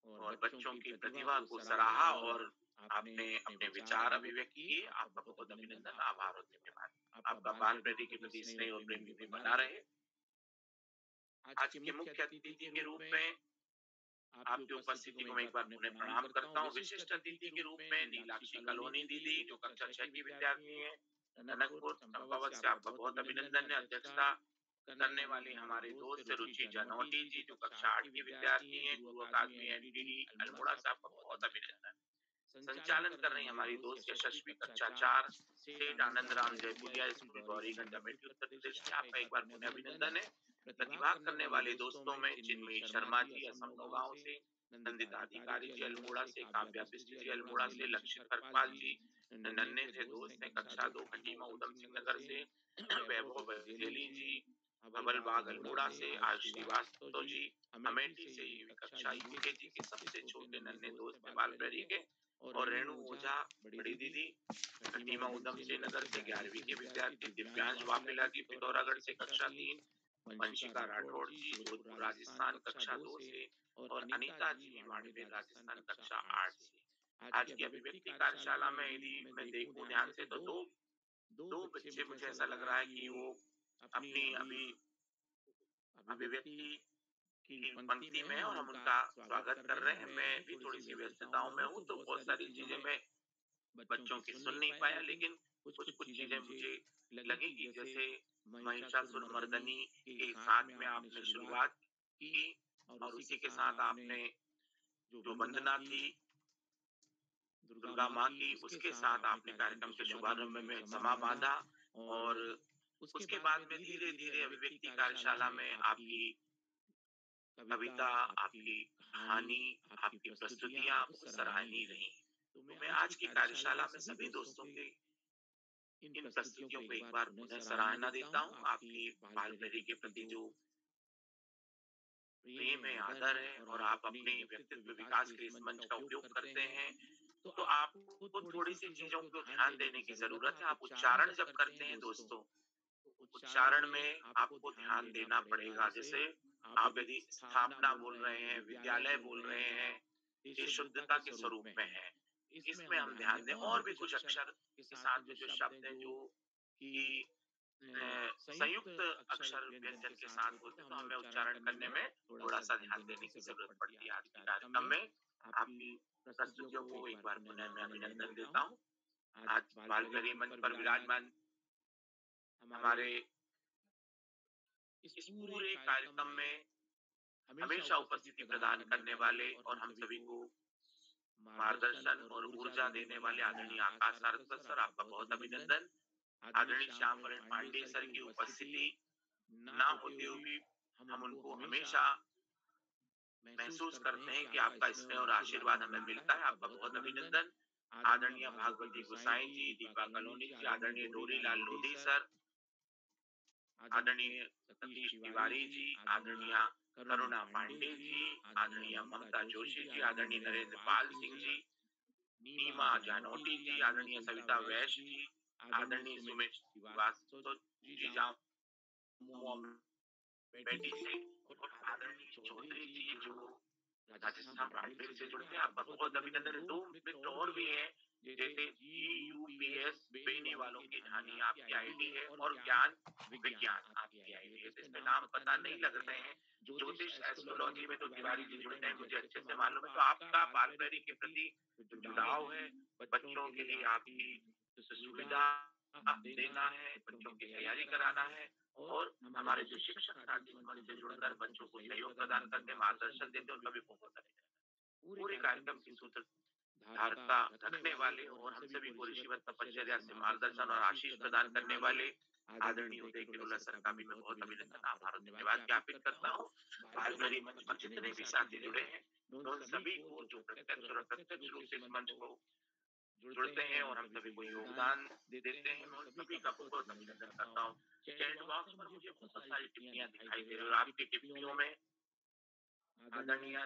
और बच्चों की प्रतिभा को सराहा और आपने अपने विचार अभिव्यक्त किए। आपका बहुत अभिनंदन, आभार और धन्यवाद। आपका बालप्रेरी के प्रति स्नेह और प्रेम भी बना रहे। आज के मुख्य अतिथि के रूप में आपकी उपस्थिति को मैं एक बार पुनः प्रणाम करता हूँ। विशिष्ट अतिथि के रूप में नीलाक्षी कलोनी दीदी, जो कक्षा 6 की विद्यार्थी है, टनकपुर चंपावत से, आपका बहुत अभिनंदन है। अध्यक्षता करने वाले हमारे दोस्त रुचि जनोटी जी, जो कक्षा 8 की विद्यार्थी है, गुरु अकादमी एनटीडी अल्मोड़ा से, आपका बहुत अभिनंदन। संचालन कर रही हमारी दोस्त यशस्वी, कक्षा 4, सेठ आनंद राम जयपुरिया स्कूल, गौरीगंज, अमेठी, उत्तर प्रदेश से, आपका एक बार पुनः अभिनंदन है। प्रतिभाग करने वाले दोस्तों में चिन्मयी शर्मा जी असम गांव से, नंदिता अधिकारी जी अल्मोड़ा से, काव्या बिष्ट जी अल्मोड़ा से, लक्षित हरपाल जी नन्हे से दोस्त हैं, कक्षा 2 खटीमा उधम सिंह नगर से, वैभव बघेली जी हवलबाग अल्मोड़ा से, आयुष श्रीवास्तव जी अमेठी से, कक्षा यूकेजी के सबसे छोटे नन्हे दोस्त हैं बालप्रेरी के, और रेणु ओझा बड़ी दीदी खटीमा उधम सिंह नगर से, 11वीं के विद्यार्थी, दिव्यांश वाफेला जी पिथौरागढ़ से, कक्षा 3, वंशिका राठौड़ जी जोधपुर राजस्थान, कक्षा 2 से, और अनीता जी बाड़मेर राजस्थान, कक्षा 8 से। आज की अभिव्यक्ति कार्यशाला में यदि मैं देखूं ध्यान से तो दो दो बच्चे मुझे ऐसा लग रहा है कि वो अपनी अभिव्यक्ति की पंक्ति में और हम उनका स्वागत कर रहे हैं। मैं भी थोड़ी सी व्यस्तताओं में हूँ, तो बहुत सारी चीजें मैं बच्चों की सुन नहीं पाया, लेकिन कुछ चीजें मुझे लगी कि जैसे महिषासुर मर्दनी के साथ में आपने शुरुआत की और उसी के साथ आपने जो वंदना थी दुर्गा माँ की, उसके साथ आपने कार्यक्रम के शुभारंभ में समा बांधा, और उसके बाद में धीरे धीरे अभिव्यक्ति कार्यशाला में आपकी कविता, आपकी कहानी, आपकी प्रस्तुतियां बहुत सराहनीय रही। तो मैं आज की कार्यशाला में सभी दोस्तों के इन प्रस्तुतियों को एक बार पुनः सराहना देता हूँ। आपकी बालप्रेरी के प्रति जो प्रेम है, आदर है, और आप अपने व्यक्तित्व विकास के इस मंच का उपयोग करते हैं, तो आपको थोड़ी सी चीजों को ध्यान देने की जरूरत है। आप उच्चारण जब करते हैं दोस्तों, उच्चारण में आपको ध्यान देना पड़ेगा। जैसे आप यदि स्थापना बोल रहे हैं, विद्यालय बोल रहे हैं, ये शुद्धता के स्वरूप में है, इसमें हम ध्यान दें। और भी कुछ अक्षर के साथ में जो शब्द हैं जो कि संयुक्त अक्षर व्यंजन के साथ होते, तो हमें उच्चारण करने में थोड़ा सा ध्यान देने की जरूरत पड़ती है। आज के कार्यक्रम में आपकी प्रस्तुतियों को एक बार पुनः मैं अभिनंदन देता हूँ। आज बालप्रेरी मंच पर विराजमान हमारे इस पूरे कार्यक्रम में हमेशा उपस्थिति प्रदान करने वाले और हम सभी को मार्गदर्शन और ऊर्जा देने वाले आदरणीय आकाश सारस्वत सर, आपका बहुत अभिनंदन। आदरणीय श्याम वरण पांडे सर की उपस्थिति ना होते हुए भी हम उनको हमेशा महसूस करते हैं कि आपका स्नेह और आशीर्वाद हमें मिलता है। आपका बहुत अभिनंदन। आदरणीय भागवती गुसाई जी, दीपा कलोनी जी, आदरणीय डोरीलाल लोधी सर, आदरणीय सतीश तिवारी जी, आदरणीय करुणा पांडे जी, आदरणीय ममता जोशी जी, आदरणीय नरेंद्र पाल सिंह जी, नीमा जानोटी जी, आदरणीय सविता वैश्य जी, आदरणीय सुमेश श्रीवास्तव जी जामू बेटी से, और आदरणीय चौधरी जी जो राजस्थान बाड़मेर से जुड़े हैं। आपका बहुत अभिनंदन। 2 मित्र और भी हैं, जैसे GUPS बेनी वालों की कहानी आपकी आईडी है, और ज्ञान विज्ञान आपकी आईडी है। इसमें नाम पता नहीं लग रहे हैं। ज्योतिष एस्ट्रोलॉजी में तो तिवारी जी जुड़े हैं, मुझे अच्छे से मालूम है। तो आपका बालप्रेरी के प्रति जो जुड़ाव है, बच्चों के लिए आपकी सुविधा देना है, बच्चों की तैयारी कराना है, और हमारे जो शिक्षक साथी इस मंच से जुड़कर बच्चों को सहयोग प्रदान करते, मार्गदर्शन देते, उनका भी बहुत धन्यवाद। पूरे कार्यक्रम की सूत्रधार धारता रखने वाले और हम सभी को ऋषिवत तपश्चर्या से मार्गदर्शन और आशीष प्रदान करने वाले आदरणीय उदय किरोला सर का भी मैं बहुत अभिनंदन आभार और धन्यवाद ज्ञापित करता हूँ। बालघड़ी मंच पर जितने भी साथी जुड़े हैं, उन सभी को जो प्रत्यक्ष और अप्रत्यक्ष रूप से इस मंच को जुड़ते हैं और हम सभी को योगदान देते हैं, मैं उन सभी का बहुत अभिनंदन करता हूँ। चैट बॉक्स पर मुझे बहुत सारी टिप्पणियां दिखाई दे रही है और आपकी टिप्पणियों में आदरणीय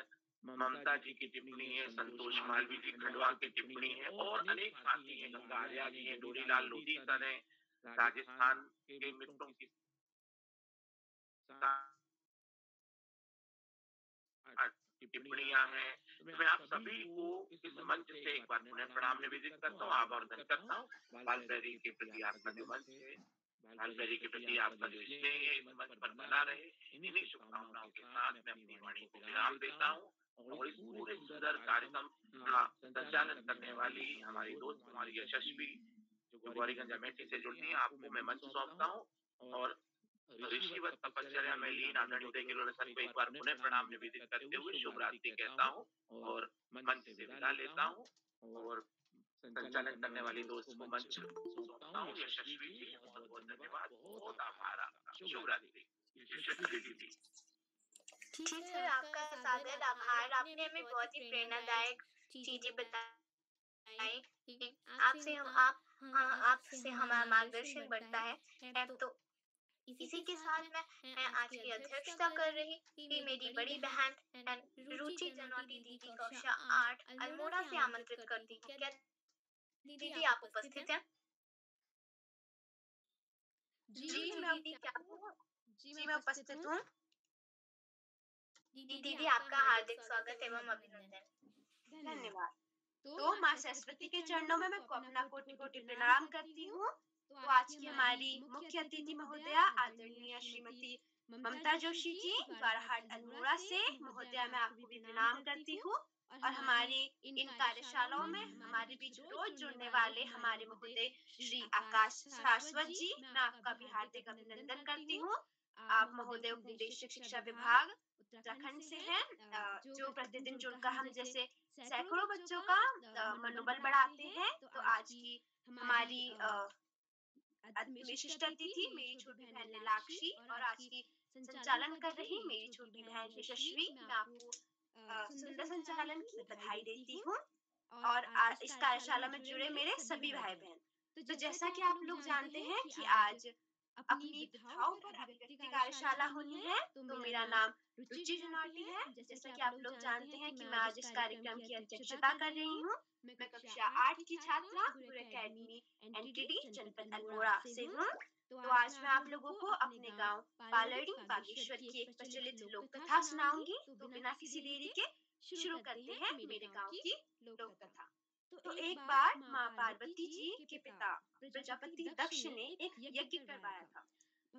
ममता जी की टिप्पणी है, संतोष मालवी जी खंडवा की टिप्पणी है और अनेक साथी हैं, गंगा आर्या जी हैं, डोरीलाल लोधी सर हैं, राजस्थान के मित्रों की टिप्पणियां हैं। मैं आप सभी को इस मंच से एक बार पुनः प्रणाम निवेदित करता हूँ, आभार करता हूँ। बालपैरी के प्रति आपका जो मंच है, बालपैरी के प्रति आपका जो स्नेह है, इस मंच पर बना रहे। इन्हीं शुभकामनाओं के साथ मैं अपनी वाणी को विराम देता हूँ और इस पूरे सुंदर कार्यक्रम का संचालन करने वाली हमारी दोस्त हमारी यशस्वी जो गौरीगंज अमेठी से जुड़ती है, आपको मैं मंच सौंपता हूँ और ऋषिवत तपश्चर्या में लीन आदरणीय उदय किरोला सर को एक बार पुनः प्रणाम निवेदित करते हुए शुभ रात्रि कहता हूँ और मंच से विदा लेता हूँ और संचालन करने वाली दोस्त को मंच सौंपता हूँ। यशस्वी जी, बहुत बहुत धन्यवाद, बहुत आभार आपका, शुभ रात्रि यशस्वी दीदी। ठीक है, आपका सादर आभार। आपने हमें बहुत ही प्रेरणादायक चीजें बताई। आपसे हमारा मार्गदर्शन बढ़ता है। तो इसी के साथ मैं आज की अध्यक्षता कर रही थी मेरी बड़ी बहन रुचि जनौती दीदी को कक्षा 8 अल्मोड़ा से आमंत्रित करती हूँ। क्या दीदी आप उपस्थित हैं? जी मैं उपस्थित हूँ। दीदी आपका हार्दिक स्वागत एवं अभिनंदन। धन्यवाद। तो माँ सरस्वती के चरणों में मैं अपना कोटि कोटि प्रणाम करती हूँ। तो आज की हमारी मुख्य अतिथि महोदया आदरणीय श्रीमती ममता जोशी जी बाराहाट अल्मोड़ा से, महोदया मैं आपको भी प्रणाम करती हूँ। और हमारी इन कार्यशालाओं में हमारे बीच रोज जुड़ने वाले हमारे महोदय श्री आकाश शाश्वत जी, मैं आपका भी हार्दिक अभिनंदन करती हूँ। आप महोदय उपनिदेशक शिक्षा विभाग उत्तराखंड से हैं, जो प्रतिदिन जुड़कर हम जैसे सैकड़ों बच्चों का मनोबल बढ़ाते हैं। तो आज की हमारी विशिष्ट अतिथि मेरी छोटी बहन नीलाक्षी और आज की संचालन कर रही मेरी छोटी बहन यशस्वी, मैं आपको सुंदर संचालन की बधाई देती हूँ और इस कार्यशाला में जुड़े मेरे सभी भाई बहन। तो जैसा कि आप लोग जानते हैं कि आज अपनी प्रथाओं पर अभिव्यक्ति कार्यशाला होनी है, तो मेरा नाम रुचि जनौती है। जैसा कि आप लोग जानते हैं कि मैं आज इस कार्यक्रम की अध्यक्षता कर रही हूँ। मैं कक्षा 8 की छात्रा गुरु एकेडमी एनटीडी जनपद अल्मोड़ा से हूँ। तो आज मैं आप लोगों को अपने गांव पालड़ी बागेश्वर की एक प्रचलित लोक कथा सुनाऊंगी। तो बिना किसी देरी के शुरू करते हैं मेरे गांव की लोक कथा। तो एक बार माँ पार्वती जी के पिता प्रजापति दक्ष ने एक यज्ञ करवाया था।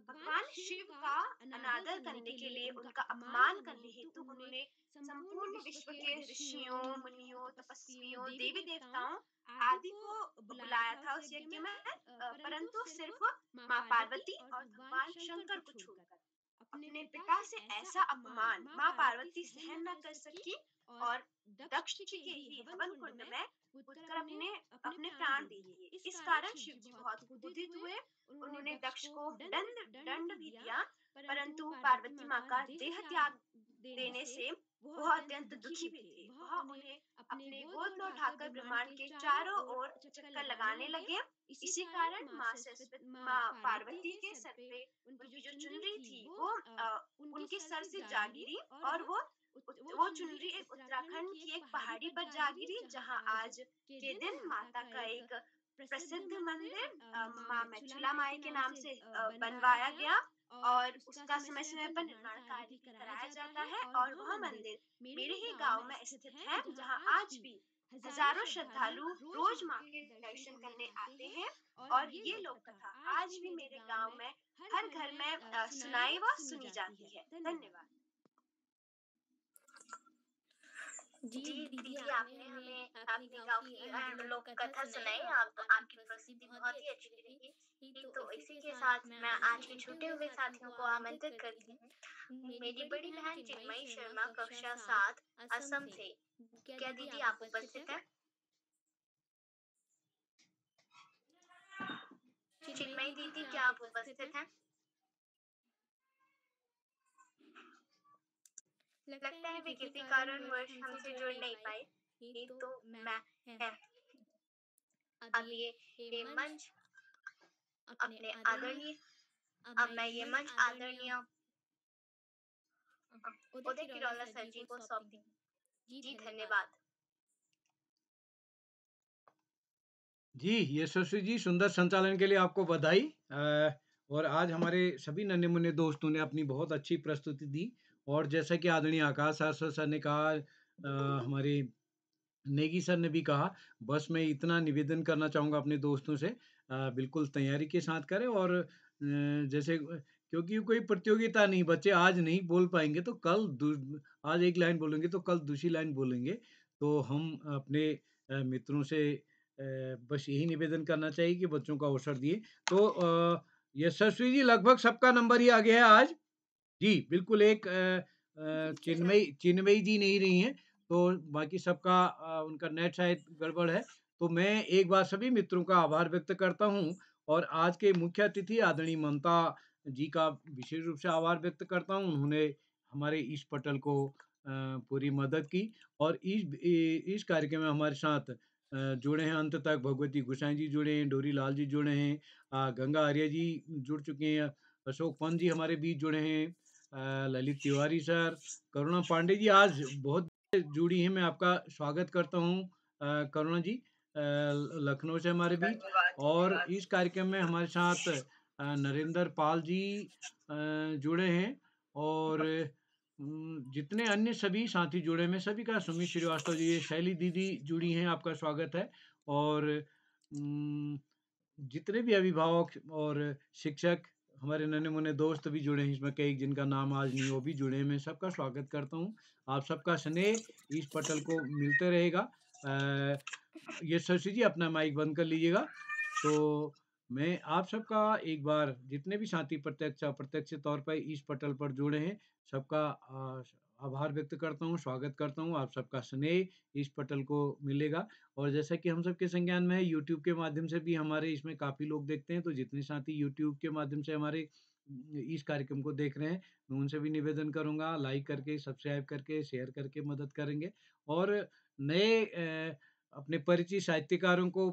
भगवान शिव का अनादर करने के लिए, उनका अपमान करने हेतु उन्होंने संपूर्ण विश्व के ऋषियों, मुनियों, तपस्वियों, देवी देवताओं आदि को बुलाया था उस यज्ञ में, परंतु सिर्फ माँ पार्वती और भगवान शंकर को छोड़कर। अपने पिता से ऐसा अपमान माँ पार्वती सहन न कर सकी और दक्ष जी के ही हवन कुंड में कूदकर अपने प्राण दे दिए। इस कारण शिव जी बहुत क्रोधित हुए। उन्होंने दक्ष को दंड भी दिया, परंतु पार्वती माँ का देह त्याग देने से वह अत्यंत दुखी भी थे। वह उन्हें अपने गोद में उठाकर ब्रह्मांड के चारों ओर चक्कर लगाने लगे। इसी कारण माँ पार्वती के सर पे उनकी जो चुनरी थी वो उनके सर से जा गिरी और वो चुनरी एक उत्तराखंड की एक पहाड़ी पर जा गिरी, जहाँ आज के दिन माता का एक प्रसिद्ध मंदिर माँ मैचुला माई के नाम से बनवाया गया और उसका समय समय पर निर्माण कार्य भी कराया जाता है। और वह मंदिर मेरे ही गांव में स्थित है, जहाँ आज भी हजारों श्रद्धालु रोज माँ के दर्शन करने आते हैं। और ये लोक कथा आज भी मेरे गांव में हर घर में सुनाई व सुनी जाती है। धन्यवाद। जी दीदी, आपने हमें अपने गांव की लोक कथा सुनाई। आपकी प्रस्तुति बहुत ही अच्छी रही। तो इसी के साथ मैं आज के छूटे हुए साथियों को आमंत्रित करती हूँ। मेरी बड़ी बहन चिन्मयी शर्मा कक्षा 7 असम से। क्या दीदी आप उपस्थित हैं? चिन्मयी दीदी, क्या आप उपस्थित हैं? लगता है वे किसी कारणवश हमसे जुड़ नहीं पाए। ये तो मैं है। अब ये मंच अपने आदरणीय अब मैं ये मंच आदरणीय उदय किरौला सर जी को सौंपती हूँ। जी धन्यवाद। जी यशस्वी जी, सुंदर संचालन के लिए आपको बधाई। और आज हमारे सभी नन्हे मुन्ने दोस्तों ने अपनी बहुत अच्छी प्रस्तुति दी। और जैसा कि आदरणीय आकाश सर ने कहा, हमारे नेगी सर ने भी कहा, बस मैं इतना निवेदन करना चाहूँगा अपने दोस्तों से, बिल्कुल तैयारी के साथ करें। और जैसे क्योंकि कोई प्रतियोगिता नहीं, बच्चे आज नहीं बोल पाएँगे तो कल आज एक लाइन बोलेंगे तो कल दूसरी लाइन बोलेंगे। तो हम अपने मित्रों से बस यही निवेदन करना चाहिए कि बच्चों को अवसर दिए। तो यशस्वी जी, लगभग सबका नंबर ही आ गया है आज। जी, बिल्कुल एक चिन्मयी जी नहीं रही हैं, तो बाकी सबका उनका नेट शायद गड़बड़ है। तो मैं एक बार सभी मित्रों का आभार व्यक्त करता हूँ और आज के मुख्य अतिथि आदरणीय ममता जी का विशेष रूप से आभार व्यक्त करता हूँ। उन्होंने हमारे इस पटल को पूरी मदद की और इस कार्यक्रम में हमारे साथ जुड़े हैं अंत तक। भगवती गोसाई जी जुड़े हैं, डोरी लाल जी जुड़े हैं, गंगा आर्य जी जुड़ चुके हैं, अशोक पंत जी हमारे बीच जुड़े हैं, ललित तिवारी सर, करुणा पांडे जी आज बहुत जुड़ी हैं। मैं आपका स्वागत करता हूँ करुणा जी, लखनऊ से हमारे बीच। और इस कार्यक्रम में हमारे साथ नरेंद्र पाल जी जुड़े हैं और जितने अन्य सभी साथी जुड़े हैं, मैं सभी का, सुमित श्रीवास्तव जी, शैली दीदी जुड़ी हैं, आपका स्वागत है। और जितने भी अभिभावक और शिक्षक, हमारे नन्हे-मुन्ने दोस्त भी जुड़े हैं, इसमें कई जिनका नाम आज नहीं वो भी जुड़े हैं, मैं सबका स्वागत करता हूँ। आप सबका स्नेह इस पटल को मिलते रहेगा। ये शशि जी अपना माइक बंद कर लीजिएगा। तो मैं आप सबका एक बार, जितने भी साथी प्रत्यक्ष अप्रत्यक्ष तौर पर इस पटल पर जुड़े हैं, सबका आभार व्यक्त करता हूँ, स्वागत करता हूँ। आप सबका स्नेह इस पटल को मिलेगा। और जैसा कि हम सबके संज्ञान में है, यूट्यूब के माध्यम से भी हमारे इसमें काफ़ी लोग देखते हैं, तो जितने साथी यूट्यूब के माध्यम से हमारे इस कार्यक्रम को देख रहे हैं, मैं उनसे भी निवेदन करूँगा, लाइक करके, सब्सक्राइब करके, शेयर करके मदद करेंगे। और नए अपने परिचित साहित्यकारों को